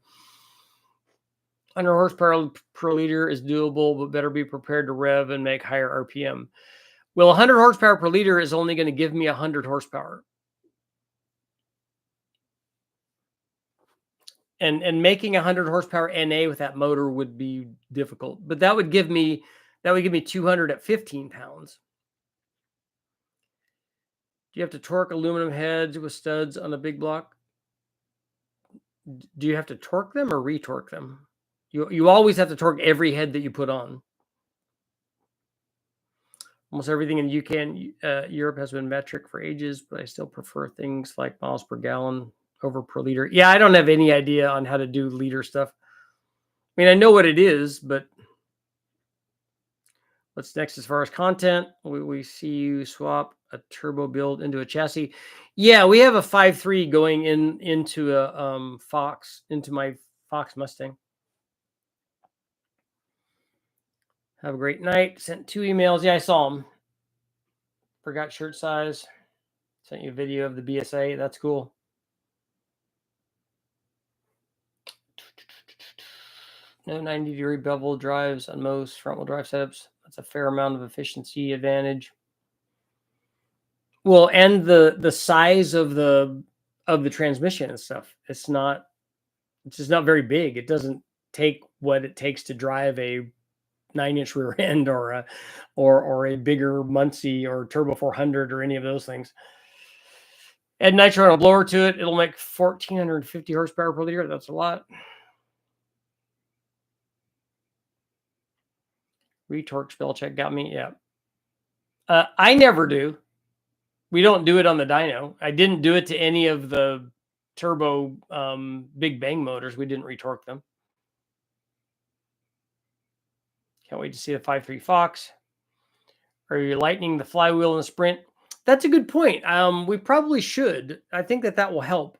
100 horsepower per liter is doable, but better be prepared to rev and make higher RPM. Well, 100 horsepower per liter is only going to give me 100 horsepower. And making 100 horsepower NA with that motor would be difficult, but that would give me 200 at 15 pounds. Do you have to torque aluminum heads with studs on a big block? Do you have to torque them or retorque them? You always have to torque every head that you put on. Almost everything in the UK and Europe has been metric for ages, but I still prefer things like miles per gallon over per liter. Yeah, I don't have any idea on how to do liter stuff. I mean, I know what it is, but what's next as far as content? We see you swap a turbo build into a chassis. Yeah, we have a 5.3 going into a Fox, into my Fox Mustang. Have a great night. Sent 2 emails. Yeah, I saw them. Forgot shirt size. Sent you a video of the BSA. That's cool. No 90-degree bevel drives on most front-wheel drive setups. That's a fair amount of efficiency advantage. Well, and the size of the transmission and stuff. It's just not very big. It doesn't take what it takes to drive a 9-inch rear end or a bigger Muncie or Turbo 400 or any of those things. Add nitro and a blower to it. It'll make 1,450 horsepower per liter. That's a lot. Retorque spell check got me. Yeah. I never do. We don't do it on the dyno. I didn't do it to any of the turbo big bang motors. We didn't retorque them. Can't wait to see the 5.3 Fox. Are you lightening the flywheel in the Sprint? That's a good point. We probably should. I think that will help.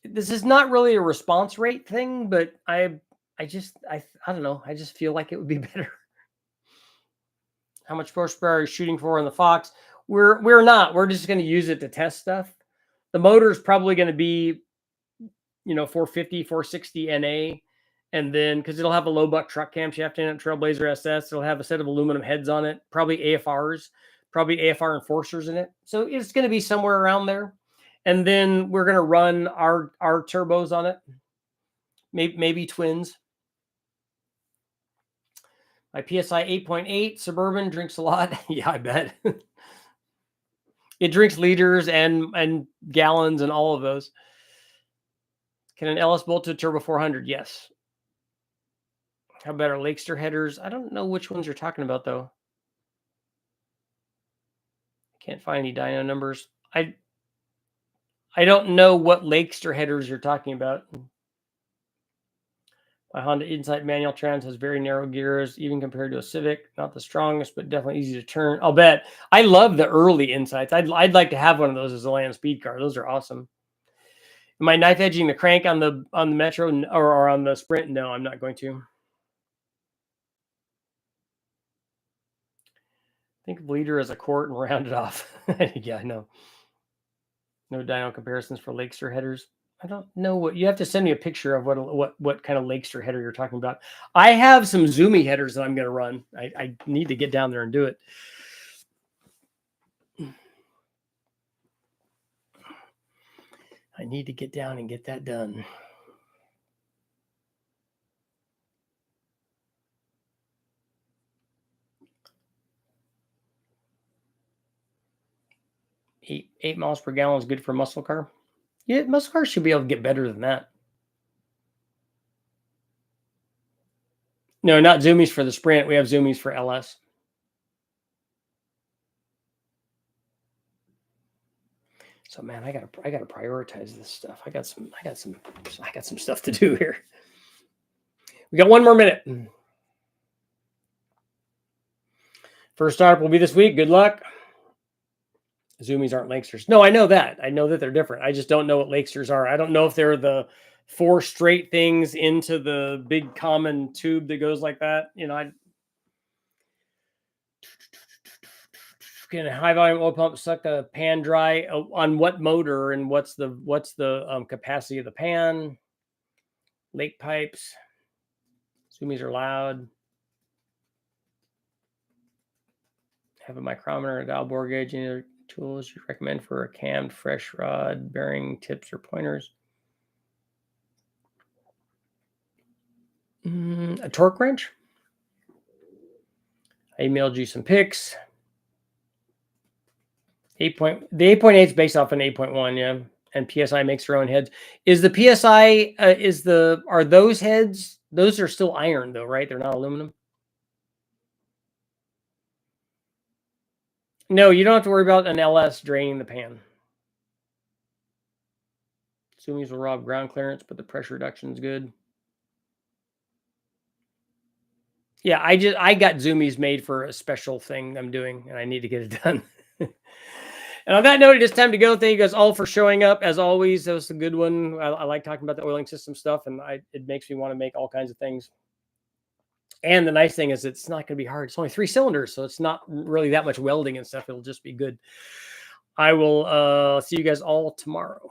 This is not really a response rate thing, but I don't know. I just feel like it would be better. How much horsepower are you shooting for in the Fox? We're not. We're just going to use it to test stuff. The motor is probably going to be, 450, 460 NA. And then, because it'll have a low buck truck cam shaft in it, Trailblazer SS. It'll have a set of aluminum heads on it, probably AFRs, probably AFR enforcers in it. So it's going to be somewhere around there. And then we're going to run our turbos on it, maybe twins. My PSI 8.8 Suburban drinks a lot. Yeah, I bet. It drinks liters and gallons and all of those. Can an LS bolt to a turbo 400? Yes. How about our Lakester headers? I don't know which ones you're talking about, though. Can't find any dyno numbers. I don't know what Lakester headers you're talking about. My Honda Insight manual trans has very narrow gears, even compared to a Civic. Not the strongest, but definitely easy to turn. I'll bet. I love the early Insights. I'd like to have one of those as a land speed car. Those are awesome. Am I knife edging the crank on the Metro or on the Sprint? No, I'm not going to. Think of leader as a quart and round it off. Yeah, I know. No dyno comparisons for Lakester headers. I don't know what you have to send me a picture of what kind of Lakester header you're talking about. I have some Zoomy headers that I'm going to run. I need to get down there and do it. I need to get down and get that done. Eight miles per gallon is good for a muscle car. Yeah, muscle cars should be able to get better than that. No, not Zoomies for the Sprint. We have Zoomies for LS. So man, I gotta prioritize this stuff. I got some stuff to do here. We got 1 more minute. First startup will be this week. Good luck. Zoomies aren't Lakesters. No, I know that. I know that they're different. I just don't know what Lakesters are. I don't know if they're the 4 straight things into the big common tube that goes like that. You know, can a high volume oil pump suck the pan dry on what motor, and what's the capacity of the pan? Lake pipes. Zoomies are loud. Have a micrometer, a dial bore gauge, any other tools you recommend for a cammed fresh rod, bearing tips, or pointers? A torque wrench. I emailed you some pics. The 8.8 is based off an 8.1, yeah. And PSI makes their own heads. Is the PSI are those heads? Those are still iron though, right? They're not aluminum. No, you don't have to worry about an LS draining the pan. Zoomies will rob ground clearance, but the pressure reduction is good. Yeah, I got Zoomies made for a special thing I'm doing, and I need to get it done. And on that note, it is time to go. Thank you guys all for showing up. As always, that was a good one. I like talking about the oiling system stuff, and it makes me want to make all kinds of things. And the nice thing is it's not going to be hard. It's only 3 cylinders, so it's not really that much welding and stuff. It'll just be good. I will see you guys all tomorrow.